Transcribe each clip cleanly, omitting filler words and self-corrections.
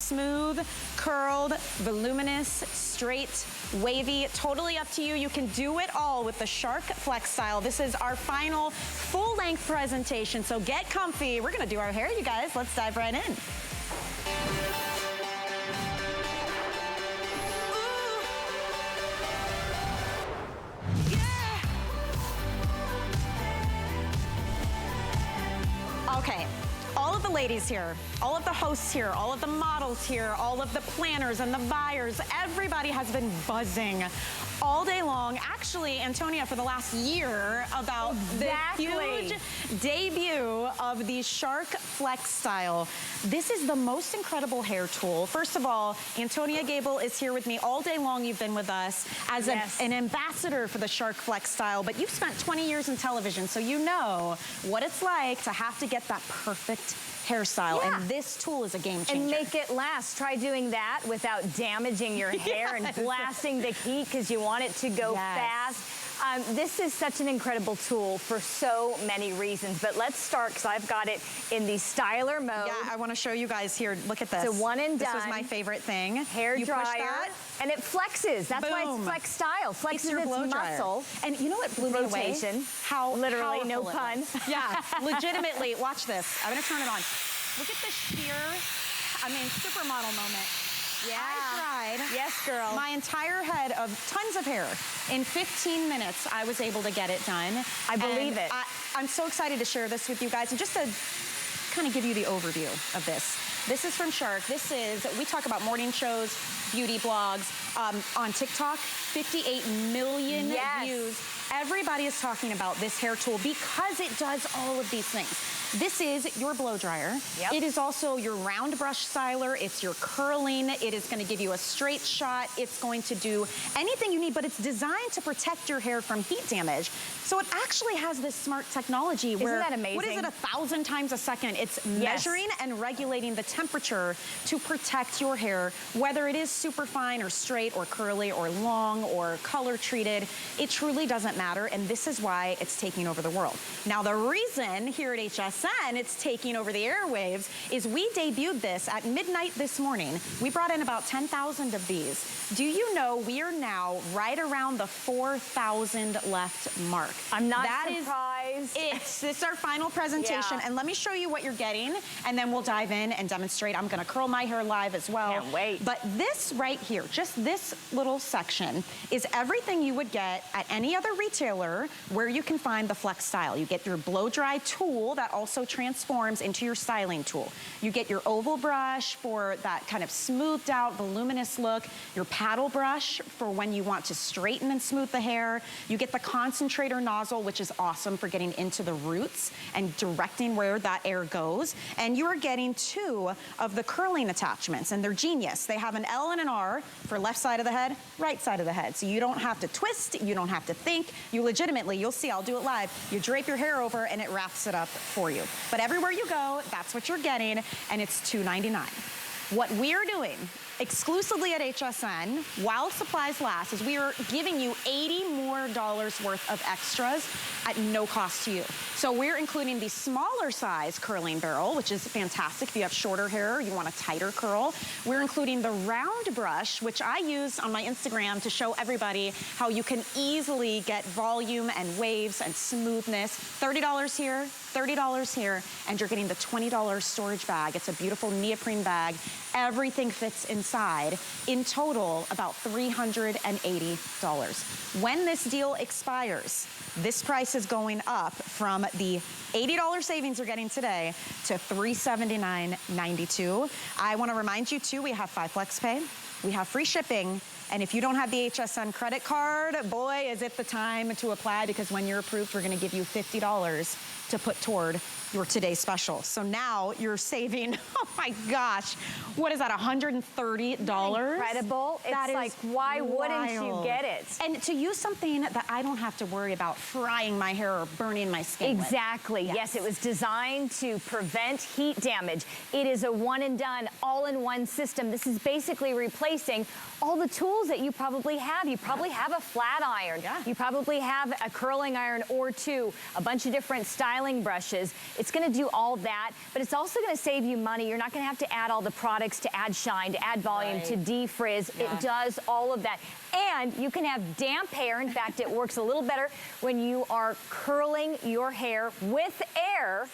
Smooth, curled, voluminous, straight, wavy, totally up to you. You can do it all with the Shark FlexStyle. This is our final full-length presentation, so get comfy. We're gonna do our hair, you guys. Let's dive right in. Okay, all of the ladies here, all of the hosts here, all of the models here, all of the planners and the buyers, everybody has been buzzing all day long. Actually, Antonia, for the last year about the huge debut of the Shark FlexStyle. This is the most incredible hair tool. First of all, Antonia Gable is here with me all day long. You've been with us as an ambassador for the Shark FlexStyle, but you've spent 20 years in television, so you know what it's like to have to get that perfect hairstyle, and this tool is a game changer. And make it last. Try doing that without damaging your hair and blasting the heat because you want it to go fast. This is such an incredible tool for so many reasons, but let's start because I've got it in the styler mode. Yeah, I want to show you guys here. Look at this. It's a one and done. This was my favorite thing. Hair dryer, and it flexes. That's why it's FlexStyle. Flexes its muscle. And you know what blew me away? How literally, no pun. Yeah, legitimately. Watch this. I'm going to turn it on. Look at the sheer, I mean, supermodel moment. Yeah. I tried. Yes, girl. My entire head of tons of hair. In 15 minutes, I was able to get it done. I believe it. I'm so excited to share this with you guys. And just to kind of give you the overview of this. This is from Shark. This is, we talk about morning shows, beauty blogs, on TikTok, 58 million views. Everybody is talking about this hair tool because it does all of these things. This is your blow dryer. It is also your round brush styler. It's your curling. It is going to give you a straight shot. It's going to do anything you need, but it's designed to protect your hair from heat damage. So it actually has this smart technology where, isn't that amazing? What is it, 1,000 times a second? It's measuring and regulating the temperature to protect your hair, whether it is super fine or straight or curly or long or color treated. It truly doesn't matter, and this is why it's taking over the world. Now, the reason here at HSN it's taking over the airwaves is we debuted this at midnight this morning. We brought in about 10,000 of these. Do you know we are now right around the 4,000 left mark? I'm not surprised. This is our final presentation, and let me show you what you're getting, and then we'll dive in and demonstrate. I'm gonna curl my hair live as well. Can't wait. But this right here, just this little section, is everything you would get at any other retailer where you can find the FlexStyle. You get your blow dry tool that also transforms into your styling tool. You get your oval brush for that kind of smoothed out, voluminous look, your paddle brush for when you want to straighten and smooth the hair. You get the concentrator nozzle, which is awesome for getting into the roots and directing where that air goes. And you are getting 2 of the curling attachments, and they're genius. They have an L and an R for left side of the head, right side of the head. So you don't have to twist, you don't have to think. You legitimately, you'll see, I'll do it live. You drape your hair over and it wraps it up for you. But everywhere you go, that's what you're getting, and it's $2.99. What we're doing exclusively at HSN, while supplies last, is we are giving you $80 more worth of extras at no cost to you. So we're including the smaller size curling barrel, which is fantastic if you have shorter hair, you want a tighter curl. We're including the round brush, which I use on my Instagram to show everybody how you can easily get volume and waves and smoothness. $30 here, $30 here, and you're getting the $20 storage bag. It's a beautiful neoprene bag. Everything fits inside. In total, about $380. When this deal expires, this price is going up from the $80 savings you're getting today to $379.92. I want to remind you too, we have 5 flex pay, we have free shipping, and if you don't have the HSN credit card, boy, is it the time to apply, because when you're approved, we're going to give you $50 to put toward your today's special. So now you're saving, oh my gosh, what is that, $130? Incredible. It's like, why wouldn't you get it? And to use something that I don't have to worry about frying my hair or burning my skin with. Exactly, yes, it was designed to prevent heat damage. It is a one and done, all-in-one system. This is basically replacing all the tools that you probably have. You probably have a flat iron. You probably have a curling iron or 2, a bunch of different styling styling brushes. It's gonna do all that, but it's also gonna save you money. You're not gonna have to add all the products to add shine, to add volume, to defrizz. Yeah. It does all of that. And you can have damp hair. In fact, it works a little better when you are curling your hair with air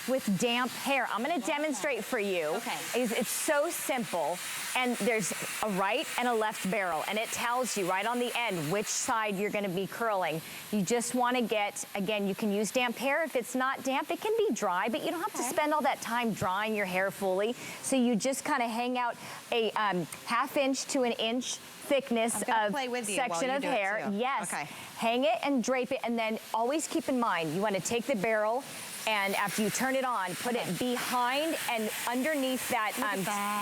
with damp hair. I'm gonna demonstrate for you. Okay. It's so simple. And there's a right and a left barrel, and it tells you right on the end which side you're gonna be curling. You just wanna get, again, you can use damp hair. If it's not damp, it can be dry, but you don't have to spend all that time drying your hair fully. So you just kinda hang out a ½ to an inch thickness of section of hair. Yes. Okay. Hang it and drape it, and then always keep in mind, you wanna take the barrel, and after you turn it on, put it behind and underneath that,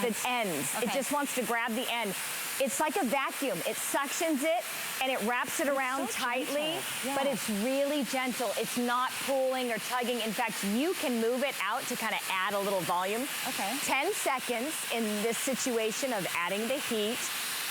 the ends. It just wants to grab the end. It's like a vacuum. It suctions it and it wraps it around tightly, but it's really gentle. It's not pulling or tugging. In fact, you can move it out to kind of add a little volume. 10 seconds in this situation of adding the heat.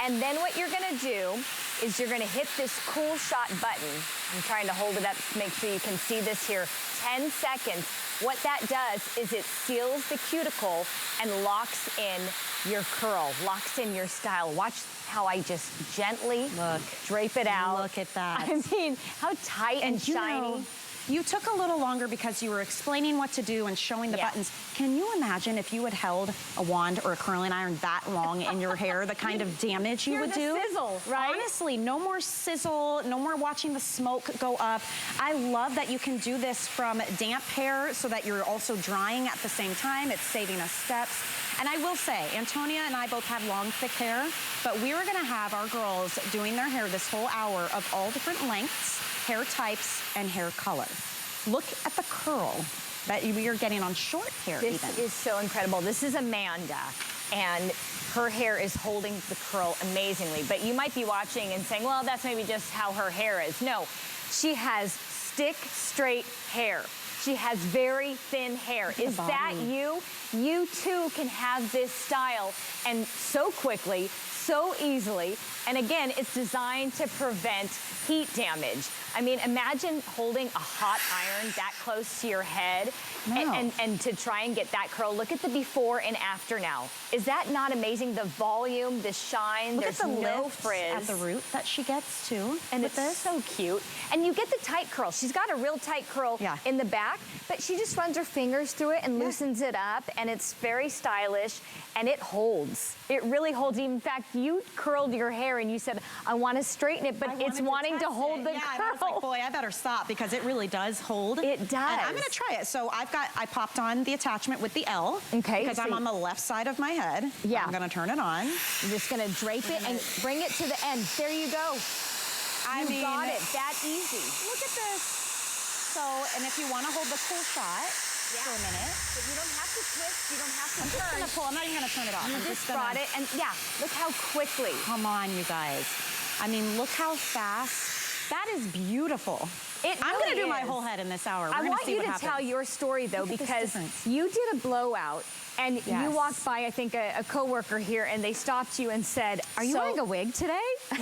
And then what you're gonna do is you're gonna hit this cool shot button. I'm trying to hold it up to make sure you can see this here. 10 seconds. What that does is it seals the cuticle and locks in your curl, locks in your style. Watch how I just gently drape it out. Look at that. I mean, how tight and shiny. You took a little longer because you were explaining what to do and showing the buttons. Can you imagine if you had held a wand or a curling iron that long in your hair, the kind of damage you would do? Sizzle, right? Honestly, no more sizzle, no more watching the smoke go up. I love that you can do this from damp hair so that you're also drying at the same time. It's saving us steps. And I will say, Antonia and I both have long, thick hair, but we were gonna have our girls doing their hair this whole hour of all different lengths, hair types, and hair color. Look at the curl that we are getting on short hair. This is so incredible. This is Amanda, and her hair is holding the curl amazingly. But you might be watching and saying, well, that's maybe just how her hair is. No, she has stick straight hair. She has very thin hair. Is that you? You too can have this style, and so quickly, so easily. And again, it's designed to prevent heat damage. I mean, imagine holding a hot iron that close to your head and to try and get that curl. Look at the before and after now. Is that not amazing? The volume, the shine, there's no frizz. At the root that she gets too. And it's so cute. And you get the tight curl. She's got a real tight curl in the back, but she just runs her fingers through it and loosens it up, and it's very stylish, and it holds. It really holds. In fact, you curled your hair and you said, I want to straighten it, but it's wanting to hold the curl. And I was like, boy, I better stop because it really does hold. It does. And I'm going to try it. So I popped on the attachment with the L. Okay. Because I'm on the left side of my head. Yeah. I'm going to turn it on. You're just going to drape it and bring it to the end. There you go. You got it. That easy. Look at this. So, and if you want to hold the cool shot for a minute. But you don't have to twist. You don't have to turn. I'm just going to pull. I'm not even going to turn it off. You just brought it, and look how quickly. Come on, you guys. I mean, look how fast. That is beautiful. I'm going to do my whole head in this hour. I want you to tell your story, though, because you did a blowout. And you walked by, I think, a coworker here, and they stopped you and said, are you wearing a wig today?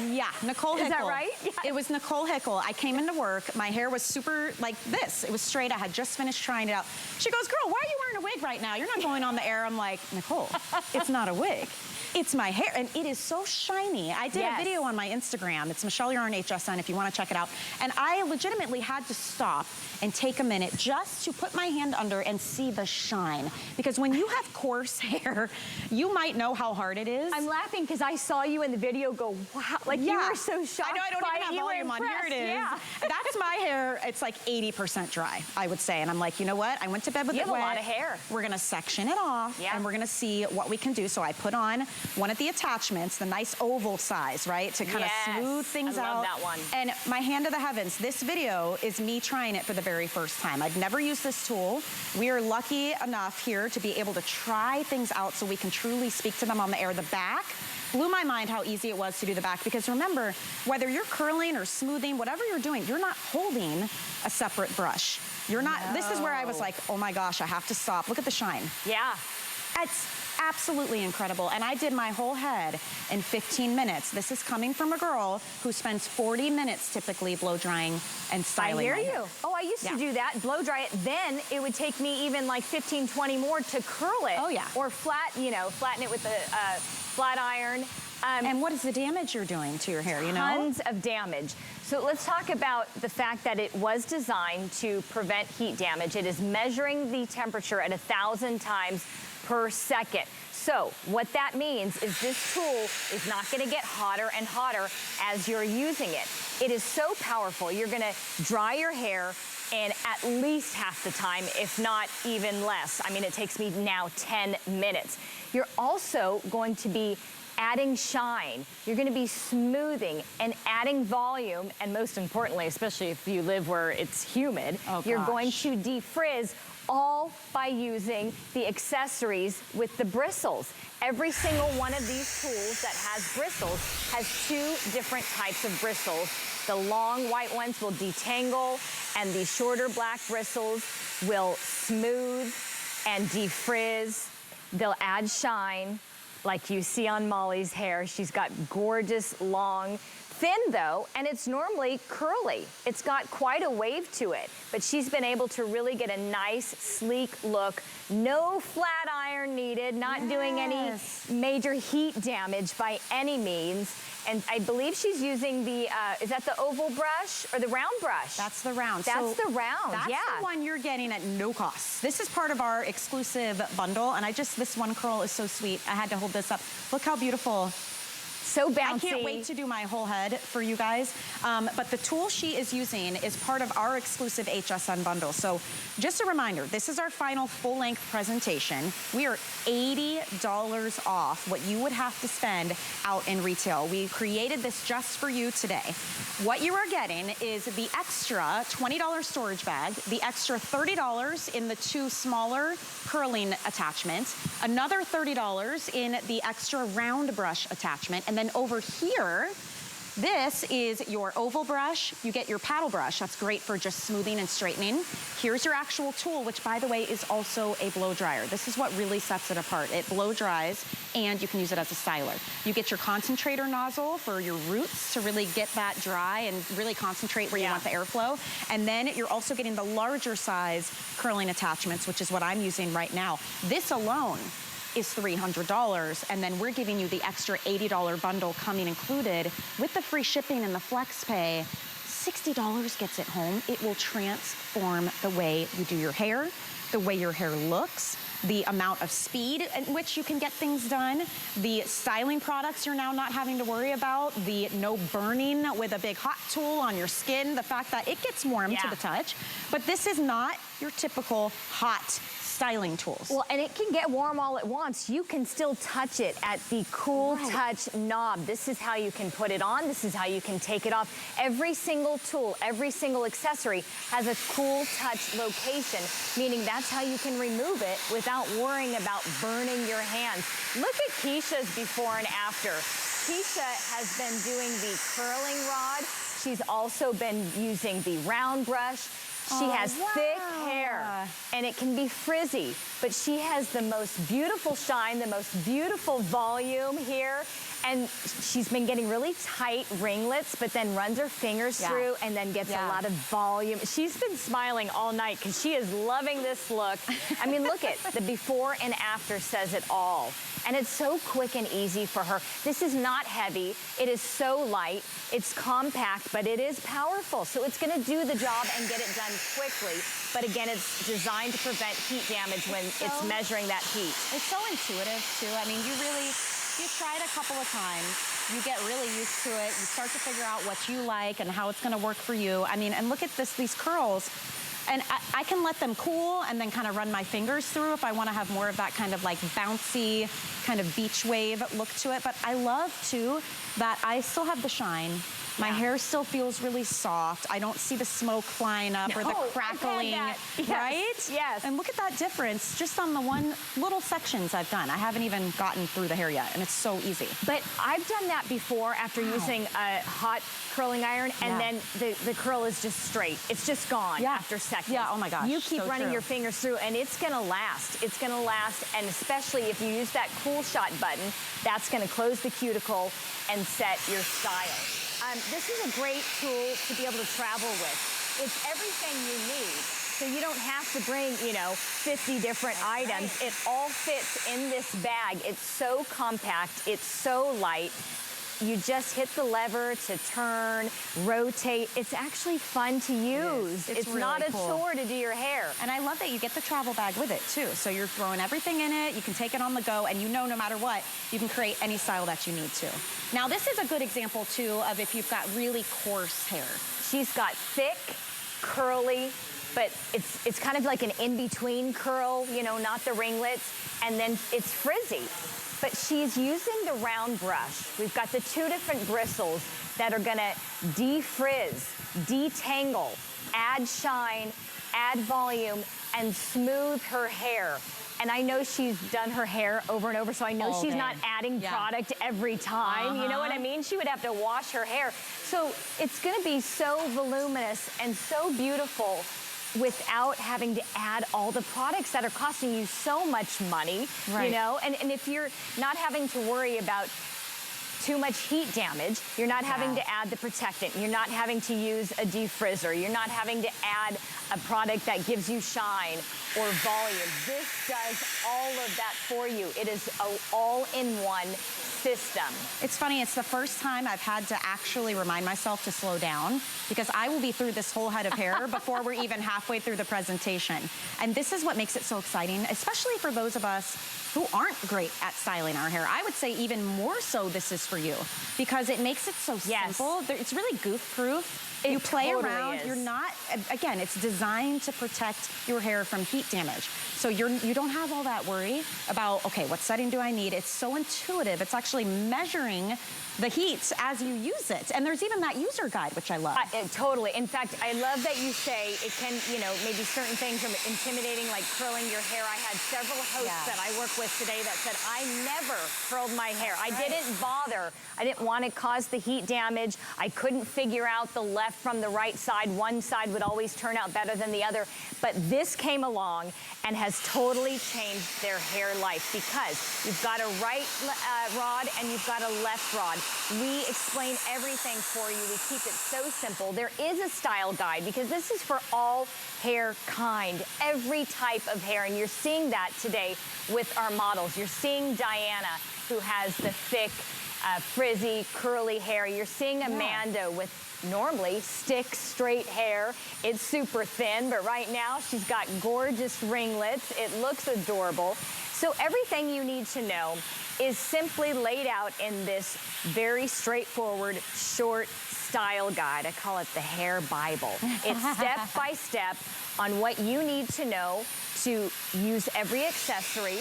Yeah, Nicole Hickle. Is that right? Yeah. It was Nicole Hickle. I came into work. My hair was super like this. It was straight. I had just finished trying it out. She goes, girl, why are you wearing a wig right now? You're not going on the air. I'm like, Nicole, it's not a wig. It's my hair, and it is so shiny. I did a video on my Instagram. It's Michelle Yarn HSN if you want to check it out. And I legitimately had to stop and take a minute just to put my hand under and see the shine. Because when you have coarse hair, you might know how hard it is. I'm laughing because I saw you in the video go, wow, like you were so shocked. I know, I don't even have volume on. Here it is. Yeah. That's my hair. It's like 80% dry, I would say. And I'm like, you know what? I went to bed with it wet. You have a lot of hair. We're going to section it off, and we're going to see what we can do. So I put on one of the attachments, the nice oval size, right? To kind of smooth things out. I love that one. And my hand to the heavens, this video is me trying it for the very first time. I've never used this tool. We are lucky enough here to be able to try things out so we can truly speak to them on the air. The back blew my mind how easy it was to do the back, because remember, whether you're curling or smoothing, whatever you're doing, you're not holding a separate brush. You're not, this is where I was like, oh my gosh, I have to stop. Look at the shine. Yeah. absolutely incredible. And I did my whole head in 15 minutes. This is coming from a girl who spends 40 minutes typically blow drying and styling. I hear you. Oh, I used to do that, blow dry it. Then it would take me even like 15, 20 more to curl it. Oh, yeah. Or flatten it with a flat iron. And what is the damage you're doing to your hair, you know? Tons of damage. So let's talk about the fact that it was designed to prevent heat damage. It is measuring the temperature at 1,000 times per second. So what that means is this tool is not gonna get hotter and hotter as you're using it. It is so powerful. You're gonna dry your hair in at least half the time, if not even less. I mean, it takes me now 10 minutes. You're also going to be adding shine. You're gonna be smoothing and adding volume, and most importantly, especially if you live where it's humid, you're going to defrizz, all by using the accessories with the bristles. Every single one of these tools that has bristles has 2 different types of bristles. The long white ones will detangle, and the shorter black bristles will smooth and defrizz. They'll add shine, like you see on Molly's hair. She's got gorgeous, long, thin though, and it's normally curly. It's got quite a wave to it, but she's been able to really get a nice, sleek look. No flat iron needed, not doing any major heat damage by any means. And I believe she's using the, is that the oval brush or the round brush? That's the round. That's the round, that's the one you're getting at no cost. This is part of our exclusive bundle, and this one curl is so sweet. I had to hold this up. Look how beautiful. So bouncy. I can't wait to do my whole head for you guys. But the tool she is using is part of our exclusive HSN bundle. So just a reminder, this is our final full-length presentation. We are $80 off what you would have to spend out in retail. We created this just for you today. What you are getting is the extra $20 storage bag, the extra $30 in the 2 smaller curling attachments, another $30 in the extra round brush attachment, and then over here, this is your oval brush. You get your paddle brush. That's great for just smoothing and straightening. Here's your actual tool, which by the way is also a blow dryer. This is what really sets it apart. It blow dries and you can use it as a styler. You get your concentrator nozzle for your roots to really get that dry and really concentrate where you want the airflow. And then you're also getting the larger size curling attachments, which is what I'm using right now. This alone is $300, and then we're giving you the extra $80 bundle coming included with the free shipping and the flex pay. $60 gets it home. It will transform the way you do your hair, the way your hair looks, the amount of speed at which you can get things done, the styling products you're now not having to worry about, the no burning with a big hot tool on your skin, the fact that it gets warm to the touch. But this is not your typical hot styling tools. Well, and it can get warm all at once. You can still touch it at the Cool Touch knob. This is how you can put it on. This is how you can take it off. Every single tool, every single accessory has a Cool Touch location, meaning that's how you can remove it without worrying about burning your hands. Look at Keisha's before and after. Keisha has been doing the curling rod. She's also been using the round brush. She has thick hair, and it can be frizzy, but she has the most beautiful shine, the most beautiful volume here, and she's been getting really tight ringlets, but then runs her fingers through and then gets a lot of volume. She's been smiling all night because she is loving this look. I mean, look at the before and after says it all. And it's so quick and easy for her. This is not heavy. It is so light. It's compact, but it is powerful. So it's gonna do the job and get it done quickly. But again, it's designed to prevent heat damage when it's measuring that heat. It's so intuitive too. I mean, you try it a couple of times, you get really used to it, you start to figure out what you like and how it's gonna work for you. I mean, and look at these curls. And I can let them cool and then kind of run my fingers through if I want to have more of that kind of like bouncy, kind of beach wave look to it. But I love too that I still have the shine. My hair still feels really soft. I don't see the smoke flying up or the crackling, right? Yes. And look at that difference just on the one little sections I've done. I haven't even gotten through the hair yet, and it's so easy. But I've done that before after using a hot curling iron, and then the curl is just straight. It's just gone after seconds. seconds. Yeah, oh my gosh, You keep so running true. your fingers through and it's gonna last. It's gonna last, and especially if you use that cool shot button, that's gonna close the cuticle and set your style. This is a great tool to be able to travel with. It's everything you need. So you don't have to bring, 50 different items. It all fits in this bag. It's so compact, it's so light. You just hit the lever to turn, rotate. It's actually fun to use. It's really not a chore to do your hair. And I love that you get the travel bag with it too. So you're throwing everything in it, you can take it on the go, and no matter what, you can create any style that you need to. Now this is a good example too of if you've got really coarse hair. She's got thick, curly, but it's kind of like an in-between curl, not the ringlets, and then it's frizzy. But she's using the round brush. We've got the 2 different bristles that are gonna defrizz, detangle, add shine, add volume, and smooth her hair. And I know she's done her hair over and over, so I know she's not adding product every time. You know what I mean? She would have to wash her hair. So it's gonna be so voluminous and so beautiful without having to add all the products that are costing you so much money, and if you're not having to worry about too much heat damage, you're not having to add the protectant, you're not having to use a defrizzer, you're not having to add a product that gives you shine or volume. This does all of that for you. It is an all-in-one system. It's funny, it's the first time I've had to actually remind myself to slow down because I will be through this whole head of hair before we're even halfway through the presentation. And this is what makes it so exciting, especially for those of us who aren't great at styling our hair. I would say even more so this is for you because it makes it so simple. It's really goof-proof. You play around, you're not, again, it's designed to protect your hair from heat damage. So you don't have all that worry about, okay, what setting do I need? It's so intuitive. It's actually measuring the heat as you use it. And there's even that user guide, which I love. Totally. In fact, I love that you say it can, maybe certain things are intimidating, like curling your hair. I had several hosts that I work with today that said, I never curled my hair. I didn't bother. I didn't want to cause the heat damage. I couldn't figure out the left from the right side. One side would always turn out better than the other. But this came along and has totally changed their hair life because you've got a right rod and you've got a left rod. We explain everything for you. We keep it so simple. There is a style guide because this is for all hair kind, every type of hair. And you're seeing that today with our models. You're seeing Diana, who has the thick, frizzy, curly hair. You're seeing Amanda with normally stick straight hair. It's super thin, but right now she's got gorgeous ringlets. It looks adorable. So everything you need to know is simply laid out in this very straightforward, short style guide. I call it the Hair Bible. It's step by step on what you need to know to use every accessory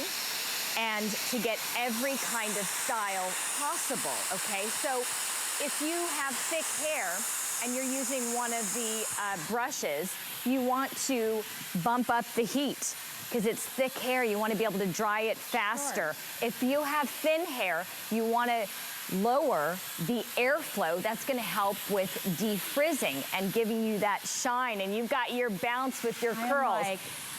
and to get every kind of style possible, okay? So if you have thick hair and you're using one of the brushes, you want to bump up the heat because it's thick hair. You want to be able to dry it faster. If you have thin hair, you want to lower the airflow. That's going to help with defrizzing and giving you that shine. And you've got your bounce with your curls.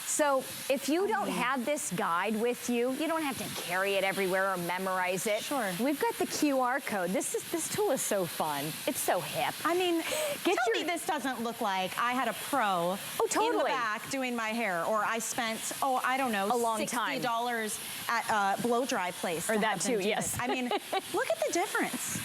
So if you don't have this guide with you, you don't have to carry it everywhere or memorize it. We've got the QR code. This tool is so fun. It's so hip. I mean, tell me this doesn't look like I had a pro in the back doing my hair, or I spent, I don't know, a long time. $60 at a blow dry place. Or that too, I mean, look at the difference.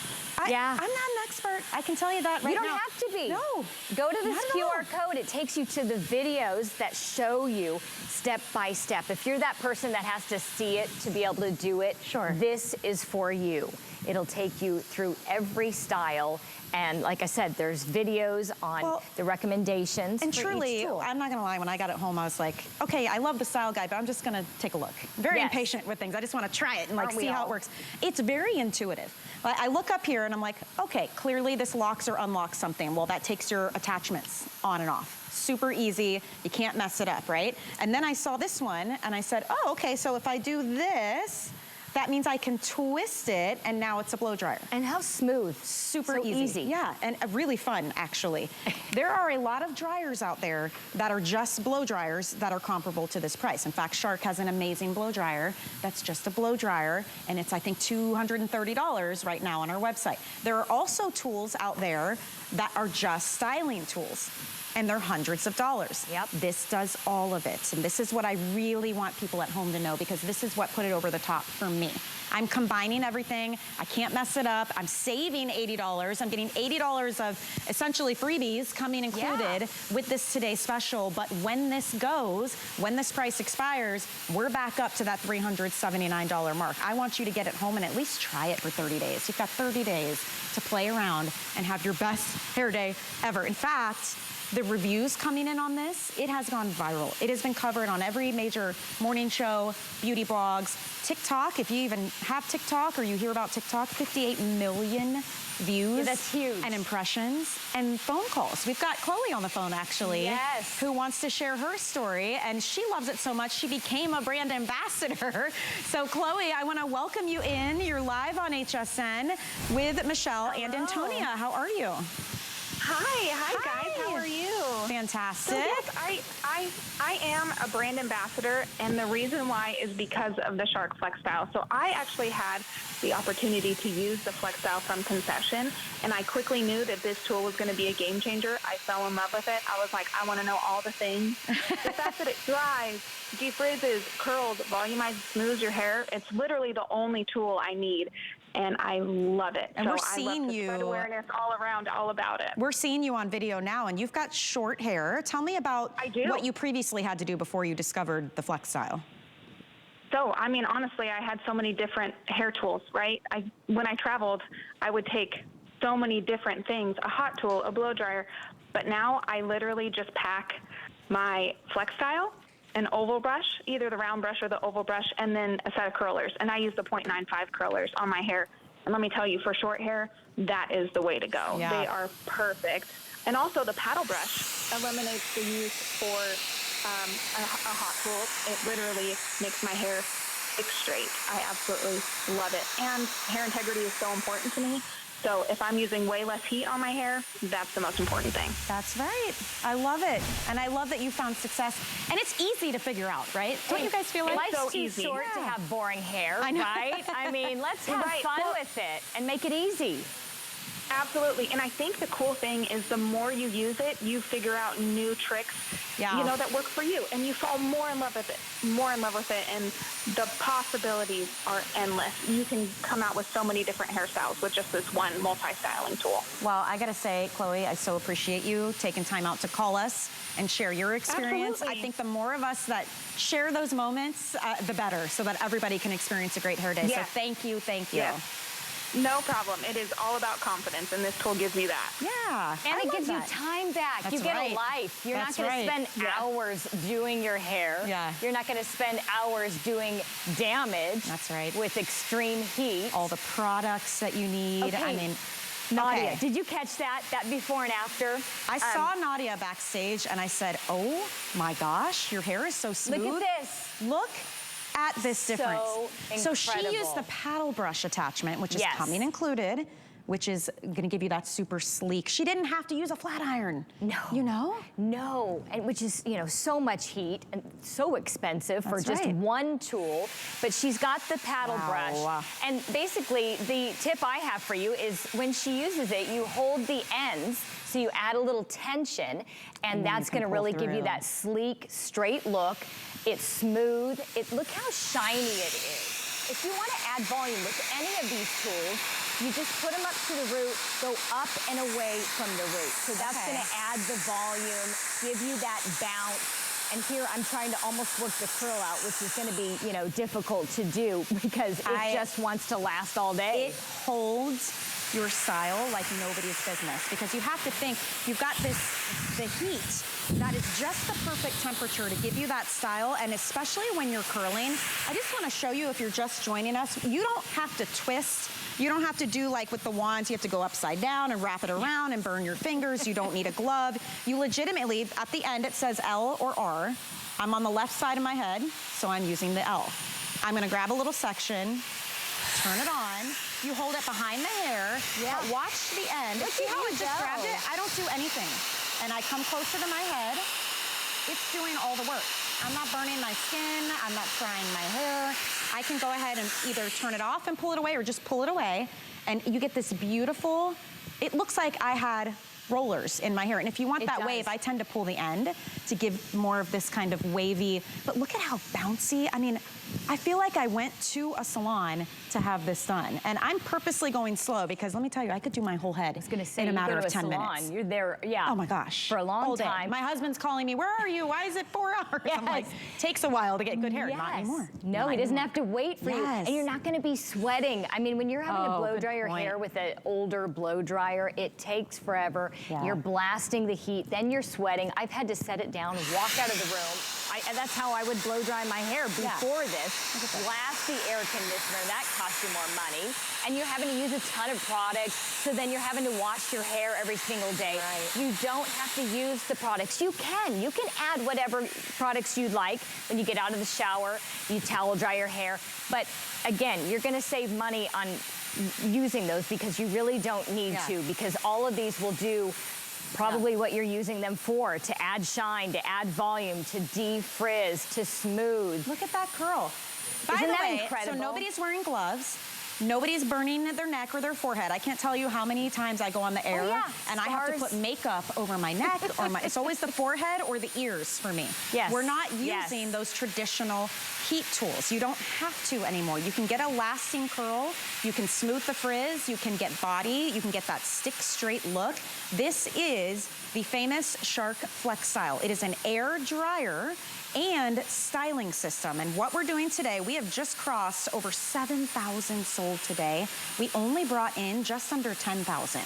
I'm not an expert. I can tell you that right now. You don't have to be. No. Go to this QR code. It takes you to the videos that show you step by step. If you're that person that has to see it to be able to do it, this is for you. It'll take you through every style. And like I said, there's videos on the recommendations and for truly, each tool. I'm not gonna lie, when I got it home, I was like, okay, I love the style guide, but I'm just gonna take a look. Very impatient with things. I just wanna try it and like see how it works. It's very intuitive. I look up here and I'm like, okay, clearly this locks or unlocks something. Well, that takes your attachments on and off. Super easy, you can't mess it up, right? And then I saw this one and I said, oh, okay, so if I do this, That means I can twist it, and now it's a blow dryer. And how smooth. Super so easy. Yeah, and really fun, actually. There are a lot of dryers out there that are just blow dryers that are comparable to this price. In fact, Shark has an amazing blow dryer that's just a blow dryer, and it's, I think, $230 right now on our website. There are also tools out there that are just styling tools, and they're hundreds of dollars. Yep. This does all of it, and this is what I really want people at home to know, because this is what put it over the top for me. I'm combining everything. I can't mess it up. I'm saving $80. I'm getting $80 of essentially freebies coming included with this Today Special. But when this goes, when this price expires, we're back up to that $379 mark. I want you to get it home and at least try it for 30 days. You've got 30 days to play around and have your best hair day ever. In fact, the reviews coming in on this, it has gone viral. It has been covered on every major morning show, beauty blogs, TikTok. If you even have TikTok or you hear about TikTok, 58 million views. Yeah, that's huge. And impressions and phone calls. We've got Chloe on the phone, actually. Yes. Who wants to share her story, and she loves it so much she became a brand ambassador. So Chloe, I want to welcome you in. You're live on HSN with Michelle and Antonia. How are you? Hi guys, how are you? Fantastic. So yes, I am a brand ambassador, and the reason why is because of the Shark FlexStyle. So I actually had the opportunity to use the FlexStyle from concession, and I quickly knew that this tool was going to be a game changer. I fell in love with it. I was like, I want to know all the things. The fact that it dries, defrizzes, curls, volumizes, smooths your hair, it's literally the only tool I need. And I love it. And so we're seeing I love to spread awareness all around, all about it. We're seeing you on video now, and you've got short hair. Tell me about what you previously had to do before you discovered the FlexStyle. So, I mean, honestly, I had so many different hair tools, right? When I traveled, I would take so many different things, a hot tool, a blow dryer, but now I literally just pack my FlexStyle, an oval brush, either the round brush or the oval brush, and then a set of curlers. And I use the 0.95 curlers on my hair. And let me tell you, for short hair, that is the way to go. Yeah. They are perfect. And also the paddle brush eliminates the use for a hot tool. It literally makes my hair stick straight. I absolutely love it. And hair integrity is so important to me. So if I'm using way less heat on my hair, that's the most important thing. That's right. I love it. And I love that you found success. And it's easy to figure out, right? Don't you guys feel like Life's so too easy. short to have boring hair, I know. right? I mean, let's have fun with it and make it easy. Absolutely. And I think the cool thing is the more you use it, you figure out new tricks, you know, that work for you. And you fall more in love with it, And the possibilities are endless. You can come out with so many different hairstyles with just this one multi-styling tool. Well, I got to say, Chloe, I so appreciate you taking time out to call us and share your experience. Absolutely. I think the more of us that share those moments, the better, so that everybody can experience a great hair day. Yes. So thank you, thank you. Yes. No problem. It is all about confidence, and this tool gives you that. Yeah. And it gives you time back. That's you get right. a life. You're That's not going to right. spend hours doing your hair. Yeah. You're not going to spend hours doing damage. That's right. With extreme heat. All the products that you need. Okay. I mean, Nadia, did you catch that before and after? I saw Nadia backstage, and I said, oh my gosh, your hair is so smooth. Look at this. Look at this difference. So she incredible. used the paddle brush attachment, which is Yes. coming included, which is gonna give you that super sleek. She didn't have to use a flat iron. No. You know? No, and which is, you know, so much heat and so expensive for That's just right. one tool. But she's got the paddle Wow. brush. And basically, the tip I have for you is when she uses it, you hold the ends, so you add a little tension, and that's gonna really give you that sleek, straight look. It's smooth. Look how shiny it is. If you want to add volume with any of these tools, you just put them up to the root, go up and away from the root. So that's going to add the volume, give you that bounce. And here I'm trying to almost work the curl out, which is going to be, you know, difficult to do because it just wants to last all day. It holds your style like nobody's business, because you have to think, you've got the heat that is just the perfect temperature to give you that style. And especially when you're curling, I just want to show you, if you're just joining us, you don't have to twist. You don't have to do like with the wands, you have to go upside down and wrap it around and burn your fingers. You don't need a glove. You legitimately, at the end it says L or R. I'm on the left side of my head, so I'm using the L. I'm gonna grab a little section, turn it on. You hold it behind the hair, but watch the end. See how it just grabbed it? I don't do anything. And I come closer to my head. It's doing all the work. I'm not burning my skin. I'm not frying my hair. I can go ahead and either turn it off and pull it away or just pull it away. And you get this beautiful, it looks like I had rollers in my hair. And if you want that wave, I tend to pull the end to give more of this kind of wavy, but look at how bouncy. I mean, I feel like I went to a salon to have this done. And I'm purposely going slow because let me tell you, I could do my whole head in a matter of 10 minutes. You're there, Oh my gosh. for a long time. My husband's calling me, where are you? Why is it 4 hours? I'm like, takes a while to get good hair. Not anymore. No, he doesn't have to wait for you. And you're not gonna be sweating. I mean, when you're having to blow dry your hair with an older blow dryer, it takes forever. You're blasting the heat, then you're sweating. I've had to set it down, walk out of the room. And that's how I would blow dry my hair before this. Blast the air conditioner, that costs you more money. And you're having to use a ton of products, so then you're having to wash your hair every single day. You don't have to use the products. You can add whatever products you'd like when you get out of the shower, you towel dry your hair. But again, you're gonna save money on using those because you really don't need to, because all of these will do probably what you're using them for, to add shine, to add volume, to defrizz, to smooth. Look at that curl. By Isn't the that way, incredible? so nobody's wearing gloves. Nobody's burning their neck or their forehead. I can't tell you how many times I go on the air and I have to put makeup over my neck or it's always the forehead or the ears for me. We're not using those traditional heat tools. You don't have to anymore. You can get a lasting curl. You can smooth the frizz. You can get body. You can get that stick straight look. This is the famous Shark FlexStyle. It is an air dryer and styling system. And what we're doing today, we have just crossed over 7,000 sold today. We only brought in just under 10,000.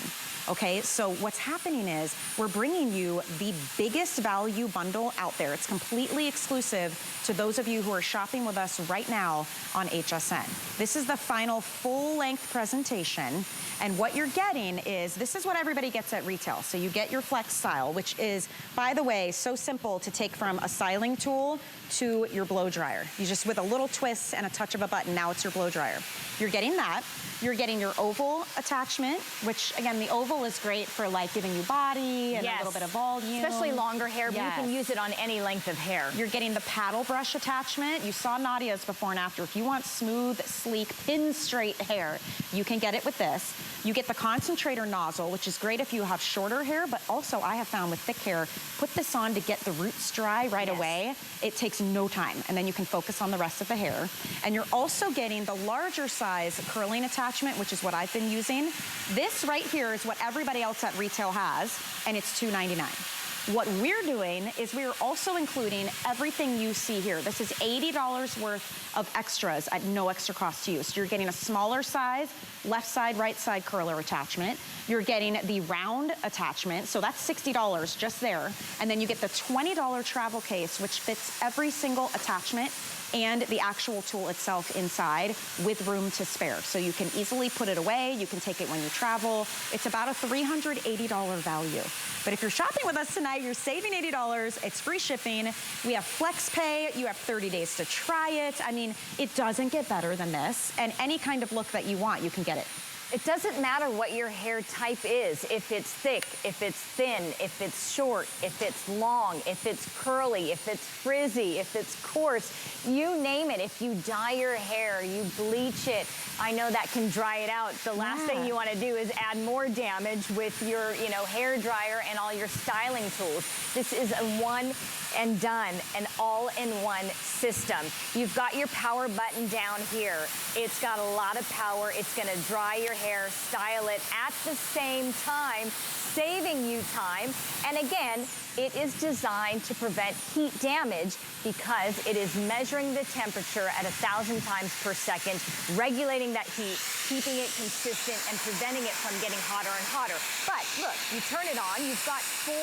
Okay, so what's happening is we're bringing you the biggest value bundle out there. It's completely exclusive to those of you who are shopping with us right now on HSN. This is the final full-length presentation. And what you're getting is, this is what everybody gets at retail. So you get your FlexStyle, which is, by the way, so simple to take from a styling tool to your blow dryer. You just, with a little twist and a touch of a button, now it's your blow dryer. You're getting that. You're getting your oval attachment, which again, the oval is great for like giving you body and a little bit of volume. Especially longer hair, but you can use it on any length of hair. You're getting the paddle brush attachment. You saw Nadia's before and after. If you want smooth, sleek, pin straight hair, you can get it with this. You get the concentrator nozzle, which is great if you have shorter hair, but also I have found with thick hair, put this on to get the roots dry right away. It takes no time, and then you can focus on the rest of the hair. And you're also getting the larger size curling attachment, which is what I've been using. This right here is what everybody else at retail has, and it's $2.99. What we're doing is we're also including everything you see here. This is $80 worth of extras at no extra cost to you. So you're getting a smaller size, left side, right side curler attachment. You're getting the round attachment, so that's $60 just there. And then you get the $20 travel case, which fits every single attachment and the actual tool itself inside with room to spare. So you can easily put it away. You can take it when you travel. It's about a $380 value. But if you're shopping with us tonight, you're saving $80. It's free shipping. We have FlexPay. You have 30 days to try it. I mean, it doesn't get better than this. And any kind of look that you want, you can get it. It doesn't matter what your hair type is, if it's thick, if it's thin, if it's short, if it's long, if it's curly, if it's frizzy, if it's coarse, you name it. If you dye your hair, you bleach it, I know that can dry it out. The last thing you want to do is add more damage with your, hair dryer and all your styling tools. This is a one and done, an all-in-one system. You've got your power button down here. It's got a lot of power. It's going to dry your hair, style it at the same time, saving you time. And again, it is designed to prevent heat damage because it is measuring the temperature at 1,000 times per second, regulating that heat, keeping it consistent, and preventing it from getting hotter and hotter. But look, you turn it on, you've got 4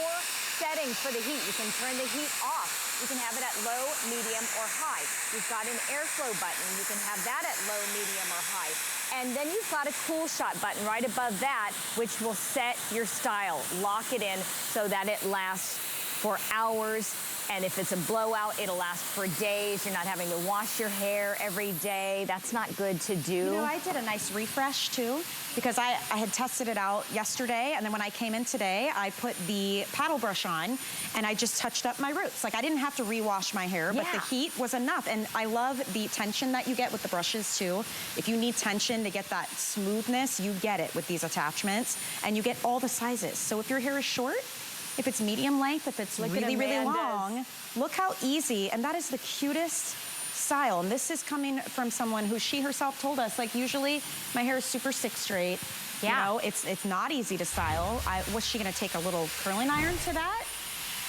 settings for the heat. You can turn the heat off. You can have it at low, medium, or high. You've got an airflow button. You can have that at low, medium, or high. And then you've got a cool shot button right above that, which will set your style, lock it in so that it lasts for hours And if it's a blowout, it'll last for days. You're not having to wash your hair every day. That's not good to do. You know, I did a nice refresh too, because I had tested it out yesterday, and then when I came in today, I put the paddle brush on, and I just touched up my roots. Like, I didn't have to rewash my hair, but the heat was enough. And I love the tension that you get with the brushes too. If you need tension to get that smoothness, you get it with these attachments, and you get all the sizes. So if your hair is short, if it's medium length, if it's really, really long, look how easy, and that is the cutest style. And this is coming from someone who she herself told us, like, usually my hair is super stick straight. You know, it's not easy to style. Was she gonna take a little curling iron to that?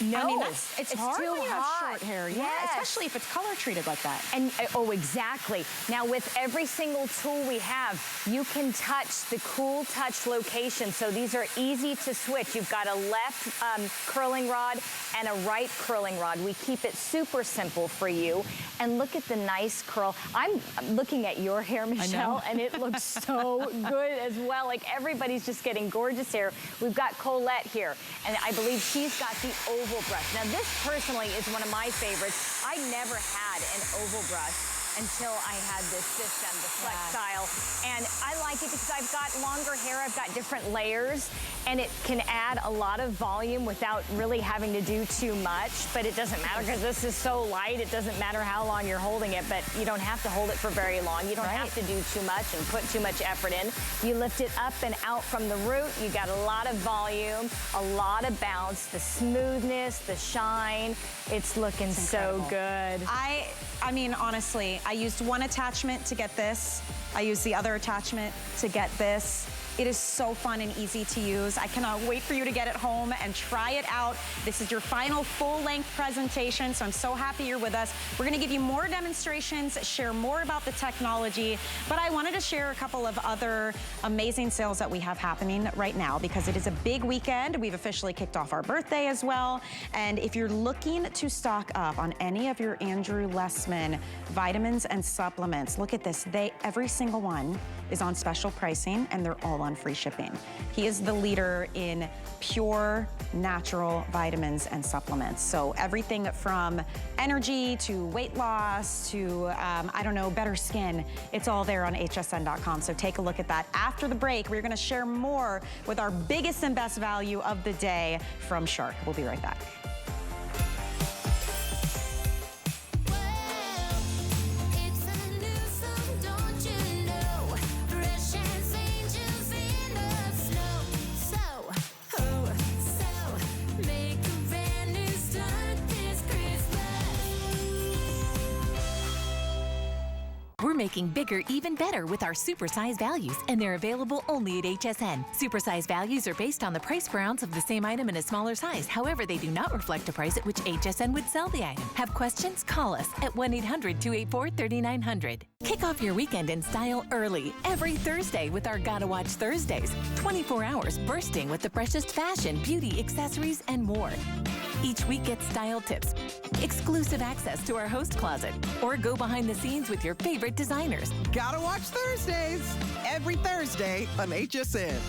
No, I mean, it's hard too when you have hot. short hair. Yes. Yeah, especially if it's color treated like that. And oh, exactly. Now, with every single tool we have, you can touch the cool touch location. So these are easy to switch. You've got a left curling rod and a right curling rod. We keep it super simple for you. And look at the nice curl. I'm looking at your hair, Michelle, and it looks so good as well. Like, everybody's just getting gorgeous hair. We've got Colette here, and I believe she's got the oval brush. Now, this personally is one of my favorites. I never had an oval brush until I had this system, the FlexStyle. And I like it because I've got longer hair, I've got different layers, and it can add a lot of volume without really having to do too much. But it doesn't matter because this is so light, it doesn't matter how long you're holding it, but you don't have to hold it for very long. You don't have to do too much and put too much effort in. You lift it up and out from the root, you got a lot of volume, a lot of bounce, the smoothness, the shine. It's looking so good. I mean, honestly, I used one attachment to get this. I used the other attachment to get this. It is so fun and easy to use. I cannot wait for you to get it home and try it out. This is your final full-length presentation, so I'm so happy you're with us. We're gonna give you more demonstrations, share more about the technology, but I wanted to share a couple of other amazing sales that we have happening right now because it is a big weekend. We've officially kicked off our birthday as well, and if you're looking to stock up on any of your Andrew Lessman vitamins and supplements, look at this. Every single one is on special pricing, and they're all on free shipping. He is the leader in pure natural vitamins and supplements. So everything from energy to weight loss to, I don't know, better skin, it's all there on hsn.com. So take a look at that. After the break, we're gonna share more with our biggest and best value of the day from Shark. We'll be right back. We're making bigger even better with our supersize values, and they're available only at HSN. Supersize values are based on the price per ounce of the same item in a smaller size. However, they do not reflect a price at which HSN would sell the item. Have questions? Call us at 1-800-284-3900. Kick off your weekend in style early every Thursday with our Gotta Watch Thursdays. 24 hours bursting with the freshest fashion, beauty, accessories, and more. Each week get style tips, exclusive access to our host closet, or go behind the scenes with your favorite designers. Gotta Watch Thursdays, every Thursday on HSN.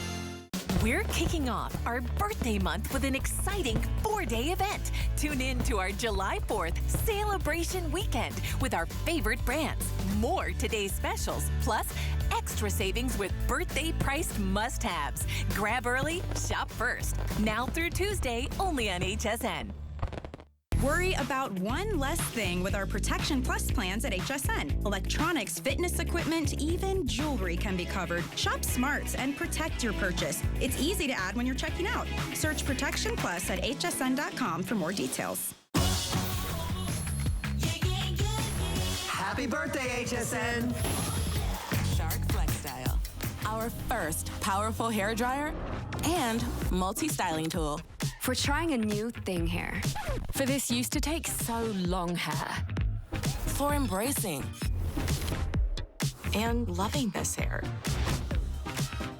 We're kicking off our birthday month with an exciting 4-day event. Tune in to our July 4th celebration weekend with our favorite brands. More today's specials, plus extra savings with birthday priced must-haves. Grab early, shop first. Now through Tuesday, only on HSN. Worry about one less thing with our Protection Plus plans at HSN. Electronics, fitness equipment, even jewelry can be covered. Shop smart and protect your purchase. It's easy to add when you're checking out. Search Protection Plus at hsn.com for more details. Happy birthday, HSN! Shark FlexStyle, our first powerful hair dryer and multi-styling tool. For trying a new thing here. For this used to take so long hair. For embracing and loving this hair.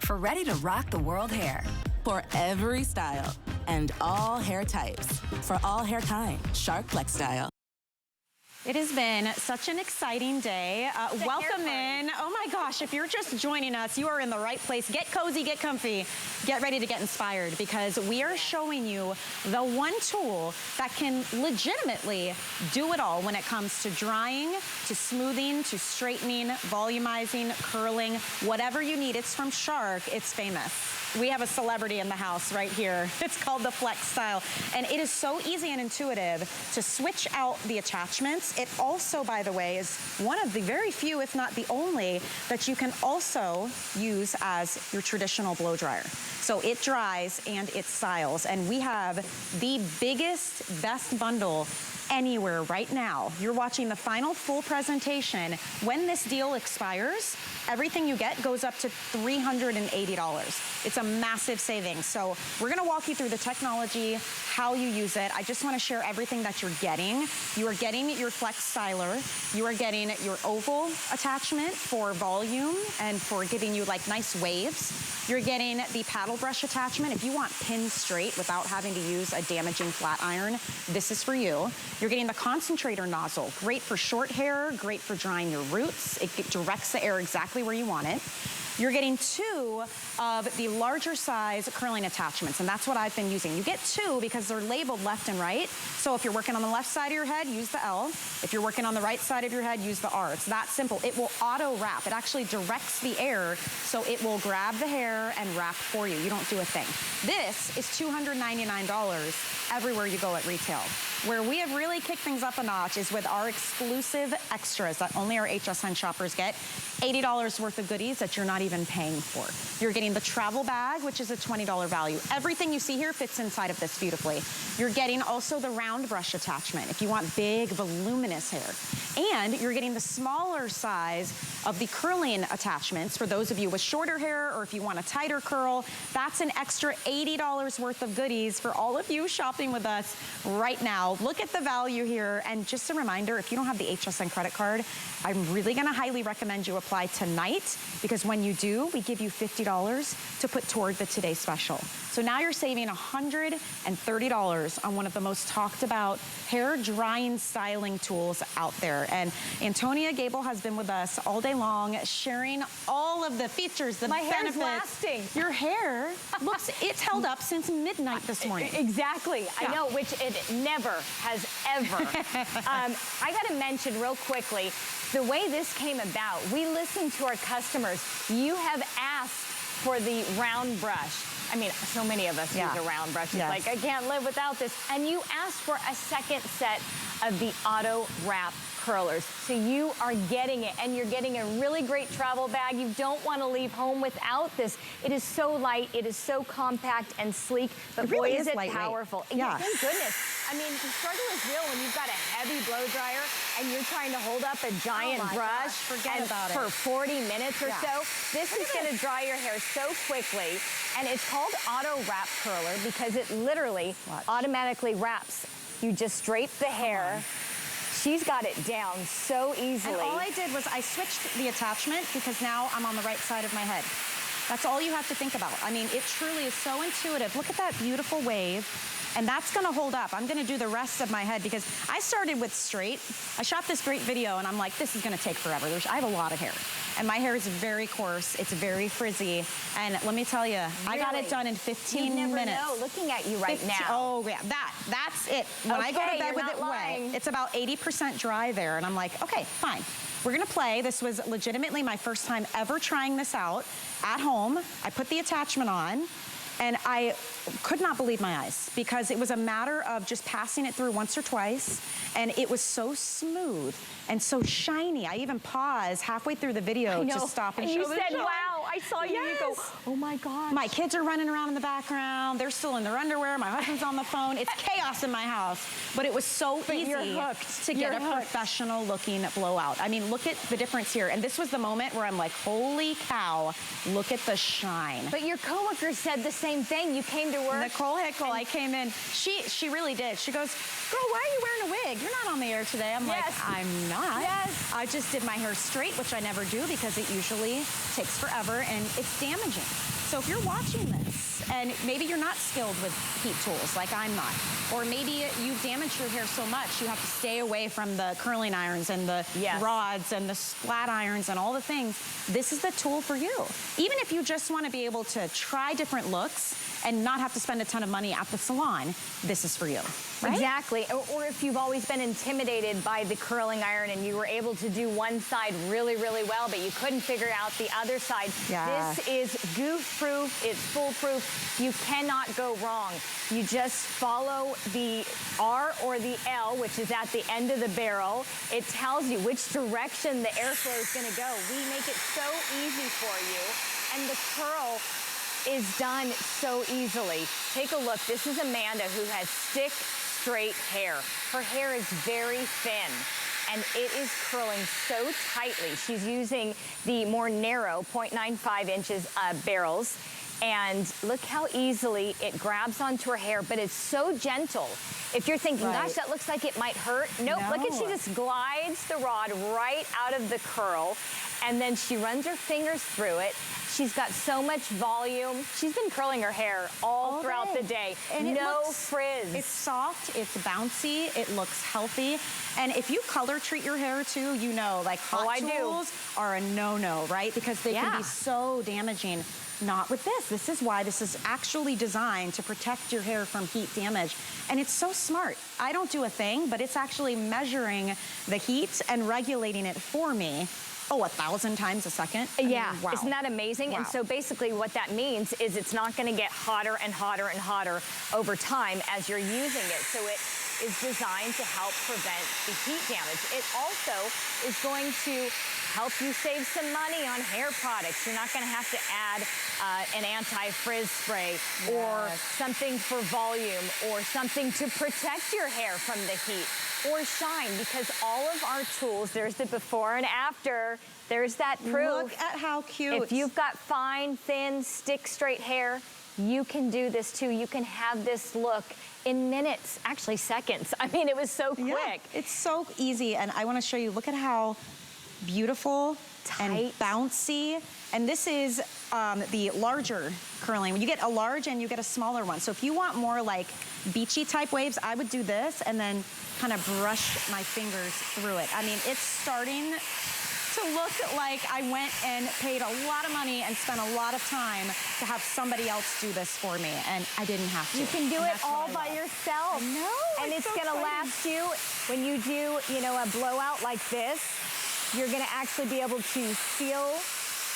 For ready to rock the world hair. For every style and all hair types. For all hair kind, Shark FlexStyle. It has been such an exciting day. Welcome in. Oh my gosh, if you're just joining us, you are in the right place. Get cozy, get comfy, get ready to get inspired, because we are showing you the one tool that can legitimately do it all when it comes to drying, to smoothing, to straightening, volumizing, curling, whatever you need. It's from Shark. It's famous. We have a celebrity in the house right here. It's called the FlexStyle, and it is so easy and intuitive to switch out the attachments. It also, by the way, is one of the very few, if not the only, that you can also use as your traditional blow dryer. So it dries and it styles, and we have the biggest, best bundle anywhere right now. You're watching the final full presentation. When this deal expires, everything you get goes up to $380. It's a massive savings. So we're gonna walk you through the technology, how you use it. I just wanna share everything that you're getting. You are getting your Flex Styler. You are getting your oval attachment for volume and for giving you like nice waves. You're getting the paddle brush attachment. If you want pin straight without having to use a damaging flat iron, this is for you. You're getting the concentrator nozzle. Great for short hair, great for drying your roots. It directs the air exactly where you want it. You're getting 2 of the larger size curling attachments, and that's what I've been using. You get 2 because they're labeled left and right. So if you're working on the left side of your head, use the L. If you're working on the right side of your head, use the R. It's that simple. It will auto wrap. It actually directs the air, so it will grab the hair and wrap for you. You don't do a thing. This is $299 everywhere you go at retail. Where we have really kicked things up a notch is with our exclusive extras that only our HSN shoppers get. $80 worth of goodies that you're not even paying for. You're getting the travel bag, which is a $20 value. Everything you see here fits inside of this beautifully. You're getting also the round brush attachment if you want big, voluminous hair. And you're getting the smaller size of the curling attachments for those of you with shorter hair, or if you want a tighter curl. That's an extra $80 worth of goodies for all of you shopping with us right now. Look at the value here. And just a reminder, if you don't have the HSN credit card, I'm really gonna highly recommend you apply tonight, because when you do, we give you $50 to put toward the Today Special. So now you're saving $130 on one of the most talked about hair drying styling tools out there. And Antonia Gable has been with us all day long, sharing all of the features, the benefits. My hair's lasting. Your hair looks, it's held up since midnight this morning. Exactly. Yeah. I know, which it never has ever. I got to mention real quickly, the way this came about, we listened to our customers. You have asked for the round brush. I mean, so many of us use a round brush. It's like, I can't live without this. And you asked for a second set of the auto wrap curlers. So you are getting it, and you're getting a really great travel bag. You don't want to leave home without this. It is so light, it is so compact and sleek, but really boy, is it lightweight. Powerful. Yeah. Thank goodness. I mean, the struggle is real when you've got a heavy blow dryer and you're trying to hold up a giant brush for 40 minutes or so. This is going to dry your hair so quickly, and it's called Auto Wrap Curler because it literally automatically wraps. You just drape the hair. She's got it down so easily. And all I did was I switched the attachment because now I'm on the right side of my head. That's all you have to think about. I mean, it truly is so intuitive. Look at that beautiful wave. And that's gonna hold up. I'm gonna do the rest of my head because I started with straight. I shot this great video and I'm like, this is gonna take forever. I have a lot of hair. And my hair is very coarse, it's very frizzy. And let me tell you, I got it done in 15 minutes. You never know, looking at you right now. Oh yeah, that's it. When I go to bed with it wet, it's about 80% dry there. And I'm like, okay, fine. We're gonna play. This was legitimately my first time ever trying this out at home. I put the attachment on, and I could not believe my eyes because it was a matter of just passing it through once or twice, and it was so smooth and so shiny. I even paused halfway through the video to stop and show you said, wow, I saw you, you go, oh my gosh. My kids are running around in the background. They're still in their underwear. My husband's on the phone. It's chaos in my house, but it was so easy to get a professional looking blowout. I mean, look at the difference here. And this was the moment where I'm like, holy cow, look at the shine. But your coworker said the same thing. You came to work. Nicole Hickle, I came in. She really did. She goes, girl, why are you wearing a wig? You're not on the air today. I'm like, I'm not. Yes. I just did my hair straight, which I never do because it usually takes forever and it's damaging. So if you're watching this and maybe you're not skilled with heat tools like I'm not, or maybe you've damaged your hair so much you have to stay away from the curling irons and the rods and the flat irons and all the things, this is the tool for you. Even if you just want to be able to try different looks and not have to spend a ton of money at the salon, this is for you, right? Exactly. Or if you've always been intimidated by the curling iron and you were able to do one side really, really well, but you couldn't figure out the other side. Yeah. This is goof-proof. It's foolproof. You cannot go wrong. You just follow the R or the L, which is at the end of the barrel. It tells you which direction the airflow is going to go. We make it so easy for you. And the curl is done so easily. Take a look. This is Amanda who has stick straight hair. Her hair is very thin and it is curling so tightly. She's using the more narrow 0.95 inches barrels. And look how easily it grabs onto her hair, but it's so gentle. If you're thinking, gosh, that looks like it might hurt. Nope, look at, she just glides the rod right out of the curl, and then she runs her fingers through it. She's got so much volume. She's been curling her hair all throughout the day. And no frizz. It's soft, it's bouncy, it looks healthy. And if you color treat your hair too, you know, like hot tools are a no-no, right? Because they can be so damaging. Not with this. This is why this is actually designed to protect your hair from heat damage. And it's so smart. I don't do a thing, but it's actually measuring the heat and regulating it for me. Oh, 1,000 times a second? I mean, wow. Isn't that amazing? Wow. And so basically what that means is it's not going to get hotter and hotter and hotter over time as you're using it. So it is designed to help prevent the heat damage. It also is going to help you save some money on hair products. You're not going to have to add an anti-frizz spray or something for volume or something to protect your hair from the heat or shine, because all of our tools, there's the before and after, there's that proof. Look at how cute. If you've got fine, thin, stick straight hair, you can do this too. You can have this look in minutes, actually seconds. I mean, it was so quick. Yeah, it's so easy, and I want to show you, look at how beautiful and bouncy. And this is the larger curling. When you get a large and you get a smaller one. So if you want more like beachy type waves, I would do this and then kind of brush my fingers through it. I mean, it's starting to look like I went and paid a lot of money and spent a lot of time to have somebody else do this for me, and I didn't have to. You can do it all by yourself. No, and it's gonna last you. When you do, you know, a blowout like this, you're gonna actually be able to feel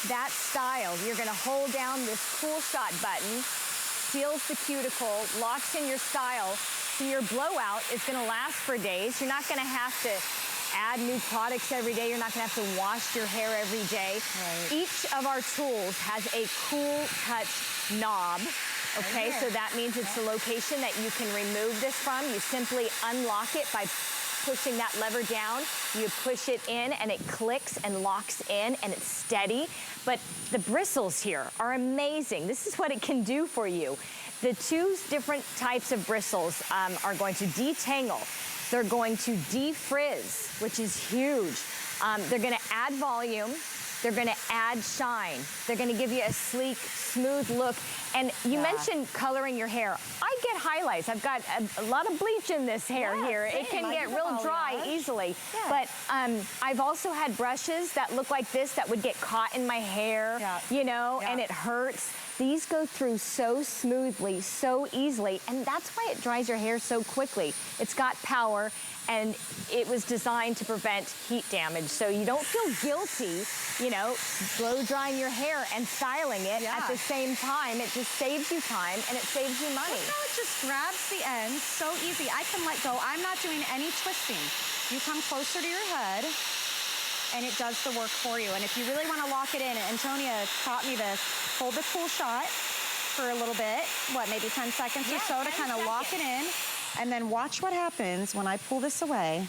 that style. You're gonna hold down this cool shot button, seals the cuticle, locks in your style, so your blowout is gonna last for days. You're not gonna have to add new products every day. You're not gonna have to wash your hair every day. Right. Each of our tools has a cool touch knob. Okay, so that means it's the location that you can remove this from. You simply unlock it by pushing that lever down. You push it in and it clicks and locks in and it's steady. But the bristles here are amazing. This is what it can do for you. The two different types of bristles are going to detangle. They're going to defrizz, which is huge. They're gonna add volume. They're gonna add shine. They're gonna give you a sleek, smooth look. And you mentioned coloring your hair. I get highlights. I've got a lot of bleach in this hair here. Same. It can get real dry easily. But I've also had brushes that look like this that would get caught in my hair, you know, and it hurts. These go through so smoothly, so easily, and that's why it dries your hair so quickly. It's got power, and it was designed to prevent heat damage, so you don't feel guilty, you know, blow drying your hair and styling it at the same time. It just saves you time, and it saves you money. Look how it just grabs the end, so easy. I can let go. I'm not doing any twisting. You come closer to your head, and it does the work for you. And if you really want to lock it in, Antonia taught me this, hold the cool shot for a little bit, what, maybe 10 seconds or so to kind of lock it in, and then watch what happens when I pull this away.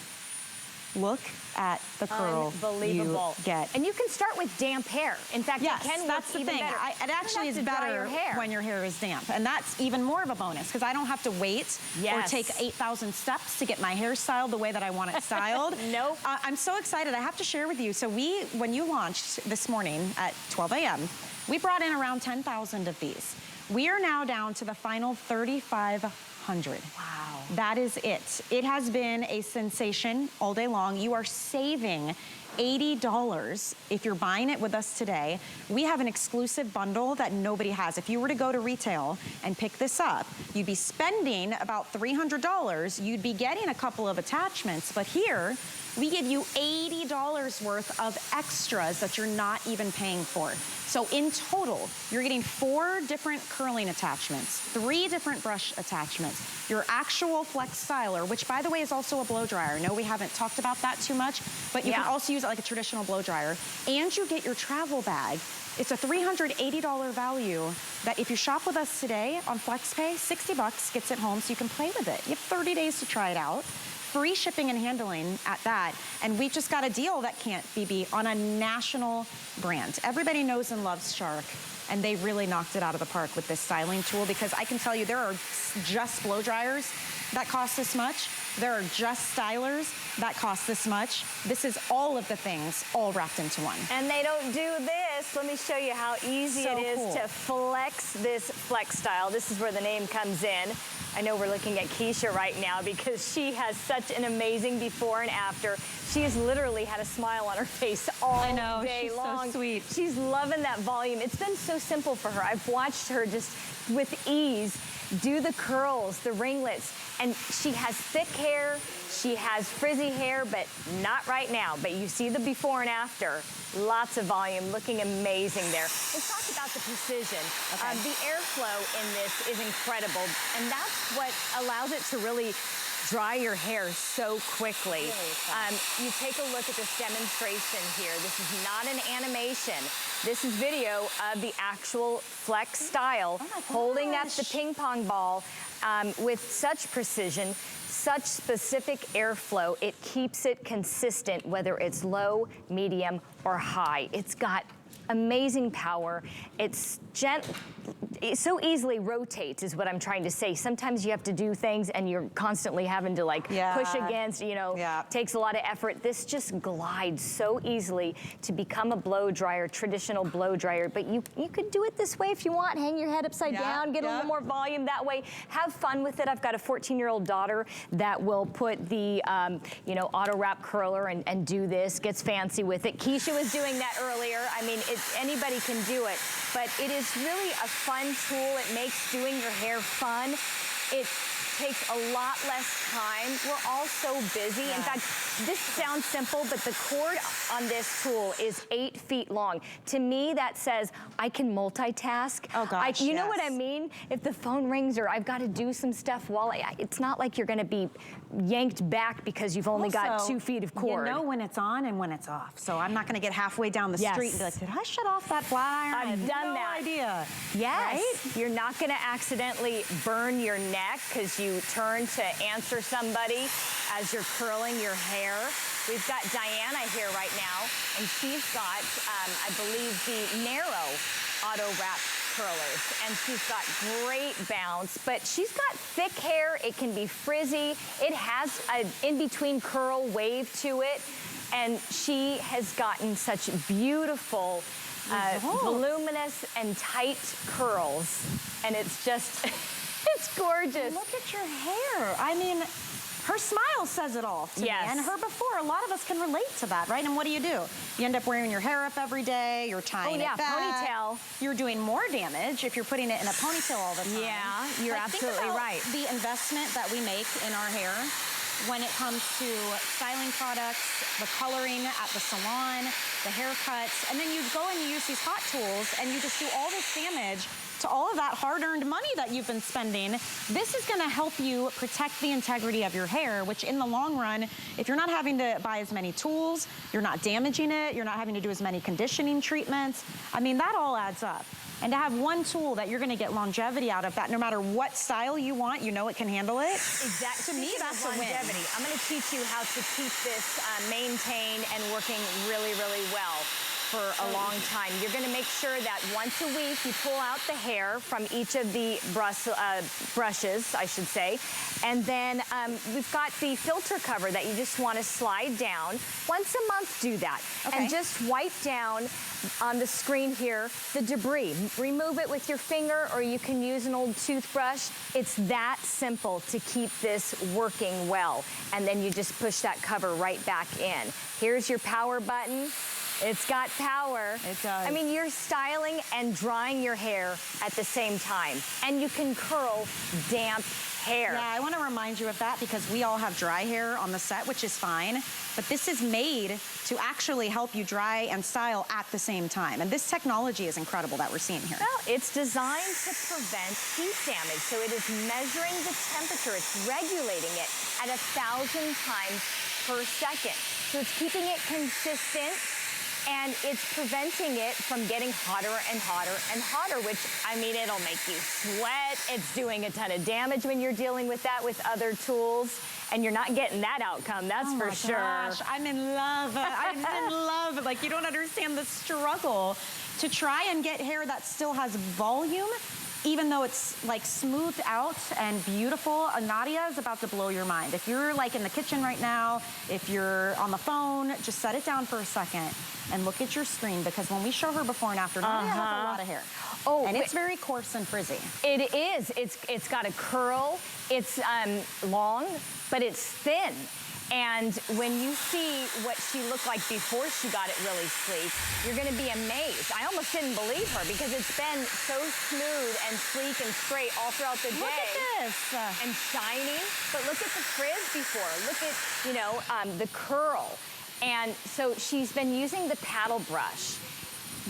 Look at the curl you get. And you can start with damp hair. In fact, yes, you can that's the thing. It actually is better when your hair is damp. And that's even more of a bonus because I don't have to wait or take 8,000 steps to get my hair styled the way that I want it styled. Nope. I'm so excited. I have to share with you. So when you launched this morning at 12 a.m., We brought in around 10,000 of these. We are now down to the final 3,500. Wow. That is it. It has been a sensation all day long. You are saving $80 if you're buying it with us today. We have an exclusive bundle that nobody has. If you were to go to retail and pick this up, you'd be spending about $300. You'd be getting a couple of attachments, but here, we give you $80 worth of extras that you're not even paying for. So in total, you're getting 4 different curling attachments, 3 different brush attachments, your actual Flex Styler, which by the way is also a blow dryer. No, we haven't talked about that too much, but you can also use it like a traditional blow dryer. And you get your travel bag. It's a $380 value that if you shop with us today on FlexPay, 60 bucks gets it home so you can play with it. You have 30 days to try it out. Free shipping and handling at that. And we've just got a deal that can't be beat on a national brand. Everybody knows and loves Shark, and they really knocked it out of the park with this styling tool, because I can tell you there are just blow dryers that cost this much. There are just stylers that cost this much. This is all of the things all wrapped into one. And they don't do this. Let me show you how easy it is to flex this FlexStyle. This is where the name comes in. I know we're looking at Keisha right now because she has such an amazing before and after. She has literally had a smile on her face all day long. So sweet. She's loving that volume. It's been so simple for her. I've watched her just with ease do the curls, the ringlets, and she has thick hair, she has frizzy hair, but not right now. But you see the before and after. Lots of volume, looking amazing there. Let's talk about the precision. Okay. The airflow in this is incredible, and that's what allows it to really dry your hair so quickly. You take a look at this demonstration here. This is not an animation. This is video of the actual FlexStyle holding up the ping pong ball with such precision, such specific airflow. It keeps it consistent, whether it's low, medium, or high. It's got amazing power. It's it so easily rotates is what I'm trying to say. Sometimes you have to do things and you're constantly having to like push against, you know, takes a lot of effort. This just glides so easily to become a blow dryer, traditional blow dryer. But you could do it this way if you want. Hang your head upside down, get a little more volume that way. Have fun with it. I've got a 14-year-old daughter that will put the, you know, auto wrap curler and do this, gets fancy with it. Keisha was doing that earlier. I mean, anybody can do it, but it is really a fun tool. It makes doing your hair fun. It takes a lot less time. We're all so busy. In fact, this sounds simple, but the cord on this tool is 8 feet long. To me, that says I can multitask. Oh gosh, you know what I mean? If the phone rings or I've got to do some stuff while it's not like you're going to be yanked back because you've only got 2 feet of cord. You know when it's on and when it's off. So I'm not going to get halfway down the street and be like, did I shut off that fly iron? I've done that. Idea. Yes. Right? You're not going to accidentally burn your neck because you turn to answer somebody as you're curling your hair. We've got Diana here right now, and she's got, I believe, the narrow auto wrap curlers, and she's got great bounce, but she's got thick hair. It can be frizzy. It has an in-between curl wave to it, and she has gotten such beautiful, voluminous and tight curls, and it's just, it's gorgeous. Look at your hair. I mean, her smile says it all to me. And her before, a lot of us can relate to that, right? And what do? You end up wearing your hair up every day, you're tying it back. Ponytail. You're doing more damage if you're putting it in a ponytail all the time. Yeah, you're absolutely think about right. The investment that we make in our hair when it comes to styling products, the coloring at the salon, the haircuts, and then you go and you use these hot tools and you just do all this damage to all of that hard-earned money that you've been spending. This is gonna help you protect the integrity of your hair, which in the long run, if you're not having to buy as many tools, you're not damaging it, you're not having to do as many conditioning treatments, I mean, that all adds up. And to have one tool that you're gonna get longevity out of, that no matter what style you want, you know it can handle it. Exactly. To me, that's a win. I'm gonna teach you how to keep this maintained and working really, really well. for a long time. You're gonna make sure that once a week you pull out the hair from each of the brushes, I should say. And then we've got the filter cover that you just wanna slide down. Once a month, do that. Okay. And just wipe down on the screen here the debris. Remove it with your finger, or you can use an old toothbrush. It's that simple to keep this working well. And then you just push that cover right back in. Here's your power button. It's got power. It does. I mean, you're styling and drying your hair at the same time. And you can curl damp hair. Yeah, I want to remind you of that because we all have dry hair on the set, which is fine. But this is made to actually help you dry and style at the same time. And this technology is incredible that we're seeing here. Well, it's designed to prevent heat damage. So it is measuring the temperature. It's regulating it at 1,000 times per second. So it's keeping it consistent, and it's preventing it from getting hotter and hotter and hotter, which, I mean, it'll make you sweat. It's doing a ton of damage when you're dealing with that with other tools, and you're not getting that outcome, that's for sure. Gosh, I'm in love. I'm in love. Like, you don't understand the struggle to try and get hair that still has volume, even though it's like smoothed out and beautiful. Nadia is about to blow your mind. If you're like in the kitchen right now, if you're on the phone, just set it down for a second and look at your screen, because when we show her before and after, Nadia has a lot of hair. Oh, and it's very coarse and frizzy. It is. It's got a curl. It's long, but it's thin. And when you see what she looked like before she got it really sleek, you're gonna be amazed. I almost didn't believe her because it's been so smooth and sleek and straight all throughout the day. Look at this. And shiny, but look at the frizz before. Look at, you know, the curl. And so she's been using the paddle brush.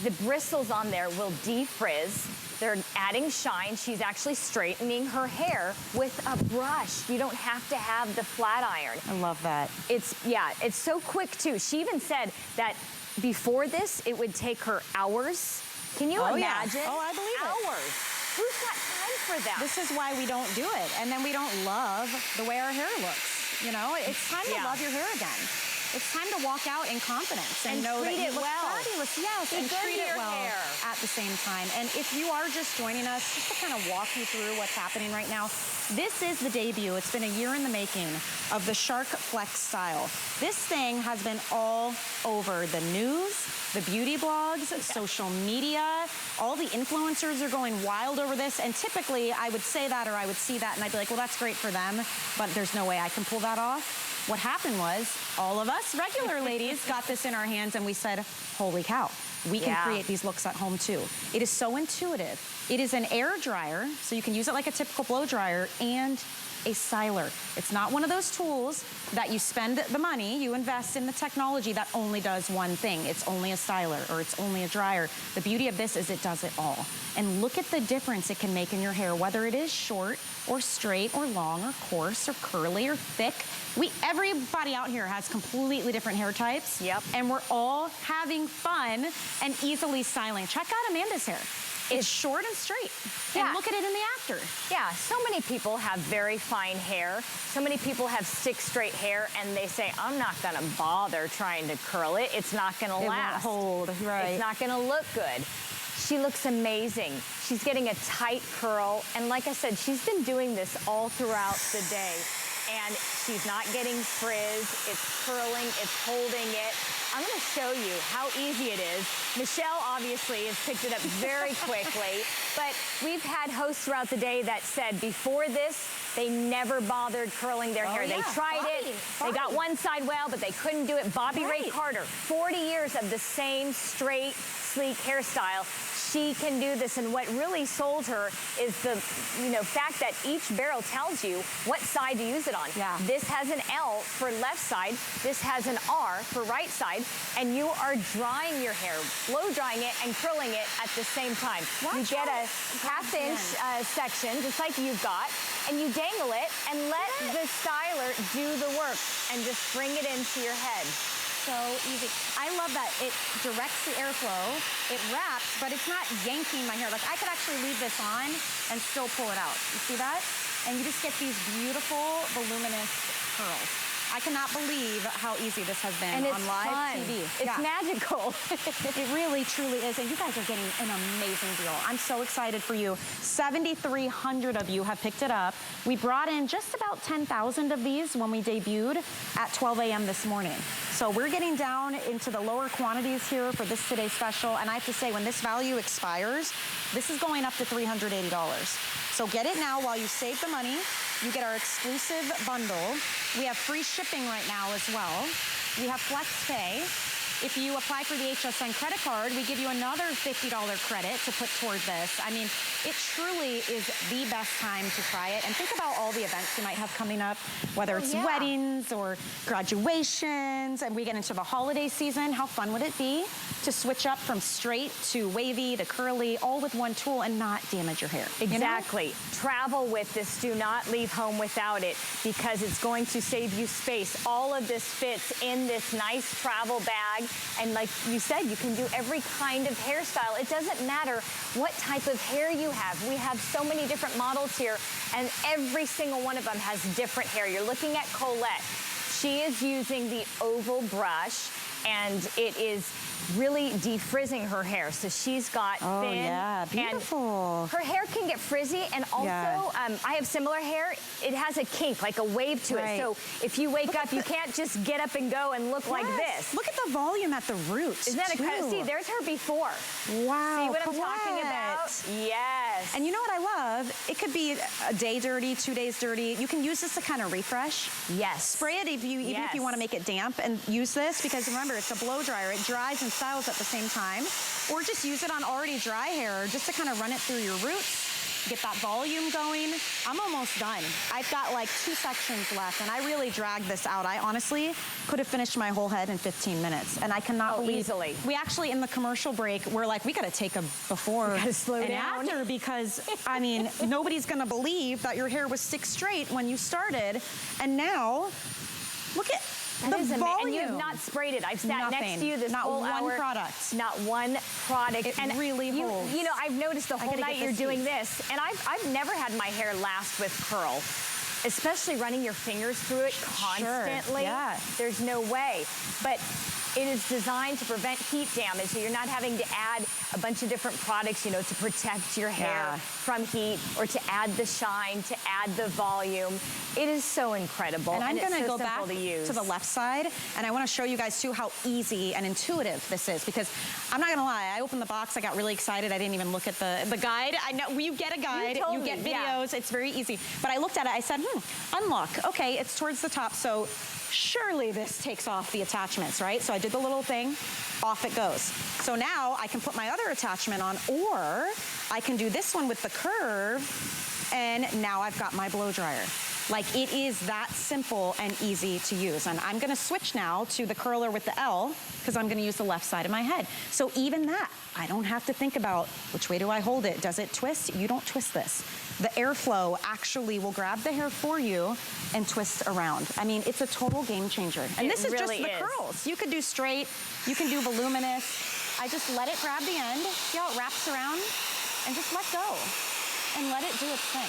The bristles on there will defrizz. They're adding shine. She's actually straightening her hair with a brush. You don't have to have the flat iron. I love that. It's so quick too. She even said that before this, it would take her hours. Can you imagine? Yeah. Oh, I believe it. Hours. Who's got time for that? This is why we don't do it. And then we don't love the way our hair looks. You know, it's time to love your hair again. It's time to walk out in confidence and know that you look fabulous. Yes, and treat it well at the same time. And if you are just joining us, just to kind of walk you through what's happening right now, this is the debut. It's been a year in the making of the Shark FlexStyle. This thing has been all over the news, the beauty blogs, social media. All the influencers are going wild over this. And typically I would say that, or I would see that and I'd be like, well, that's great for them, but there's no way I can pull that off. What happened was all of us regular ladies got this in our hands and we said, holy cow, we can create these looks at home too. It is so intuitive. It is an air dryer, so you can use it like a typical blow dryer, and a styler. It's not one of those tools that you spend the money, you invest in the technology that only does one thing. It's only a styler or it's only a dryer. The beauty of this is it does it all. And look at the difference it can make in your hair, whether it is short or straight or long or coarse or curly or thick. Everybody out here has completely different hair types. Yep. And we're all having fun and easily styling. Check out Amanda's hair. It's short and straight. Yeah. And look at it in the after. Yeah, so many people have very fine hair. So many people have stick straight hair and they say, I'm not gonna bother trying to curl it. It's not gonna last. It won't hold, right. It's not gonna look good. She looks amazing. She's getting a tight curl. And like I said, she's been doing this all throughout the day. And she's not getting frizz. It's curling, it's holding it. I'm gonna show you how easy it is. Michelle obviously has picked it up very quickly, but we've had hosts throughout the day that said before this, they never bothered curling their hair. They tried it, they got one side well, but they couldn't do it. Bobby Ray Carter, 40 years of the same straight, sleek hairstyle. She can do this, and what really sold her is the fact that each barrel tells you what side to use it on. Yeah. This has an L for left side, this has an R for right side, and you are drying your hair, blow drying it and curling it at the same time. You get a half-inch section, just like you've got, and you dangle it and let the styler do the work and just bring it into your head. So easy. I love that it directs the airflow, it wraps, but it's not yanking my hair. Like, I could actually leave this on and still pull it out. You see that? And you just get these beautiful, voluminous curls. I cannot believe how easy this has been And it's on live fun. TV. It's magical. It really, truly is. And you guys are getting an amazing deal. I'm so excited for you. 7,300 of you have picked it up. We brought in just about 10,000 of these when we debuted at 12 a.m. this morning. So we're getting down into the lower quantities here for this today's special. And I have to say, when this value expires, this is going up to $380. So get it now while you save the money. You get our exclusive bundle. We have free shipping right now as well. We have FlexPay. If you apply for the HSN credit card, we give you another $50 credit to put toward this. I mean, it truly is the best time to try it. And think about all the events you might have coming up, whether it's weddings or graduations, and we get into the holiday season. How fun would it be to switch up from straight to wavy to curly, all with one tool and not damage your hair? Exactly. You know? Travel with this. Do not leave home without it, because it's going to save you space. All of this fits in this nice travel bag. And like you said, you can do every kind of hairstyle. It doesn't matter what type of hair you have. We have so many different models here, and every single one of them has different hair. You're looking at Colette. She is using the oval brush, and it is really defrizzing her hair. So she's got thin. Yeah, beautiful. And her hair can get frizzy, and also I have similar hair. It has a kink, like a wave to it. So if you wake up, you can't just get up and go and look like this. Look at the volume at the roots. Isn't that incredible? See, there's her before. Wow. See what I'm talking about? Yes. And you know what I love? It could be a day dirty, 2 days dirty. You can use this to kind of refresh. Yes. Spray it if you, even if you want to make it damp, and use this, because remember, it's a blow dryer. It dries and styles at the same time. Or just use it on already dry hair just to kind of run it through your roots. Get that volume going. I'm almost done. I've got like 2 sections left, and I really dragged this out. I honestly could have finished my whole head in 15 minutes, and I cannot believe. Easily. We actually, in the commercial break, we're like, we got to take a before and after, because I mean, nobody's going to believe that your hair was 6 straight when you started, and now look at the volume. And you have not sprayed it. I've sat next to you this whole hour. Not one product. Not one product. It really holds. You know, I've noticed the whole night you're doing this, and I've never had my hair last with curl, especially running your fingers through it constantly. Sure. Yeah. There's no way. But it is designed to prevent heat damage, so you're not having to add a bunch of different products, you know, to protect your hair from heat, or to add the shine, to add the volume. It is so incredible. And I'm going to so go back to the left side, and I want to show you guys too how easy and intuitive this is, because I'm not going to lie, I opened the box, I got really excited. I didn't even look at the guide. I know you get a guide, you get videos, it's very easy. But I looked at it, I said, unlock. Okay, it's towards the top, so surely this takes off the attachments, right? So I did the little thing, off it goes. So now I can put my other attachment on, or I can do this one with the curve, and now I've got my blow dryer. Like, it is that simple and easy to use. And I'm gonna switch now to the curler with the L, because I'm gonna use the left side of my head. So even that, I don't have to think about which way do I hold it? Does it twist? You don't twist this. The airflow actually will grab the hair for you and twist around. I mean, it's a total game changer. And this is just the curls. You could do straight, you can do voluminous. I just let it grab the end, see how it wraps around, and just let go and let it do its thing.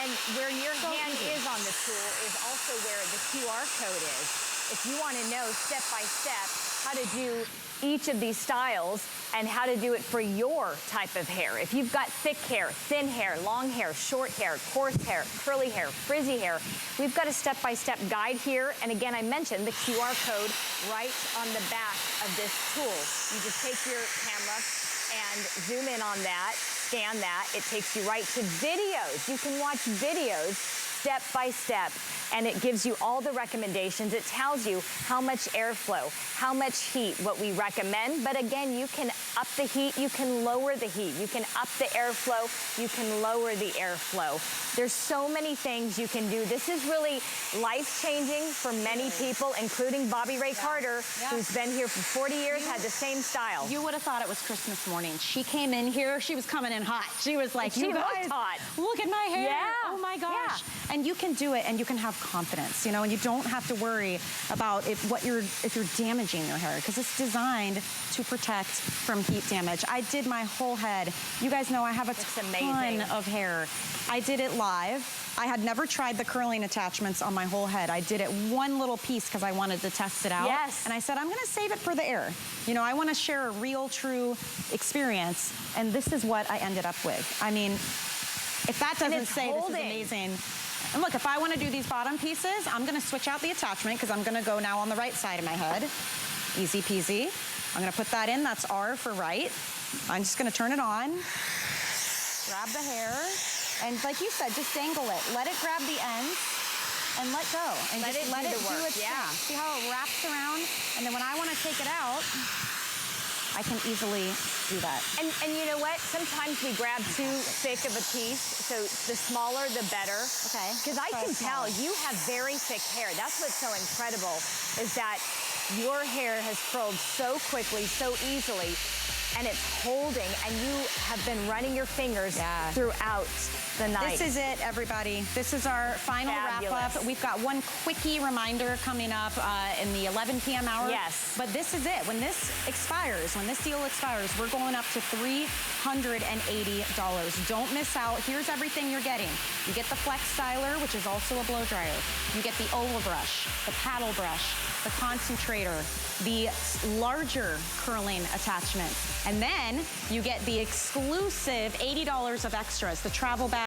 And where your hand is on the tool is also where the QR code is. If you want to know step by step how to do each of these styles and how to do it for your type of hair. If you've got thick hair, thin hair, long hair, short hair, coarse hair, curly hair, frizzy hair, we've got a step-by-step guide here. And again, I mentioned the QR code right on the back of this tool. You just take your camera and zoom in on that, scan that. It takes you right to videos. You can watch videos step by step, and it gives you all the recommendations. It tells you how much airflow, how much heat, what we recommend. But again, you can up the heat, you can lower the heat, you can up the airflow, you can lower the airflow. There's so many things you can do. This is really life-changing for many people, including Bobby Ray Carter, who's been here for 40 years, had the same style. You would have thought it was Christmas morning. She came in here, she was coming in hot. She was like, you guys, look at my hair. Yeah. Oh my gosh. Yeah. And you can do it, and you can have confidence, you know, and you don't have to worry about if you're damaging your hair, because it's designed to protect from heat damage. I did my whole head. You guys know I have a ton of hair. I did it live. I had never tried the curling attachments on my whole head. I did it one little piece because I wanted to test it out. Yes. And I said, I'm gonna save it for the air. You know, I wanna share a real, true experience. And this is what I ended up with. I mean, if that doesn't say this is amazing. And look, if I wanna do these bottom pieces, I'm gonna switch out the attachment because I'm gonna go now on the right side of my head. Easy peasy. I'm gonna put that in, that's R for right. I'm just gonna turn it on, grab the hair, and like you said, just dangle it. Let it grab the ends and let go. And let it do its thing. See how it wraps around? And then when I want to take it out, I can easily do that. And you know what? Sometimes we grab too thick of a piece, so the smaller, the better. Okay. Because I can tell you have very thick hair. That's what's so incredible, is that your hair has curled so quickly, so easily, and it's holding, and you have been running your fingers throughout the night. This is it, everybody. This is our final wrap-up. We've got one quickie reminder coming up in the 11 p.m. hour. Yes. But this is it. When this expires, when this deal expires, we're going up to $380. Don't miss out. Here's everything you're getting. You get the Flex Styler, which is also a blow dryer. You get the oval brush, the paddle brush, the concentrator, the larger curling attachment. And then you get the exclusive $80 of extras, the travel bag,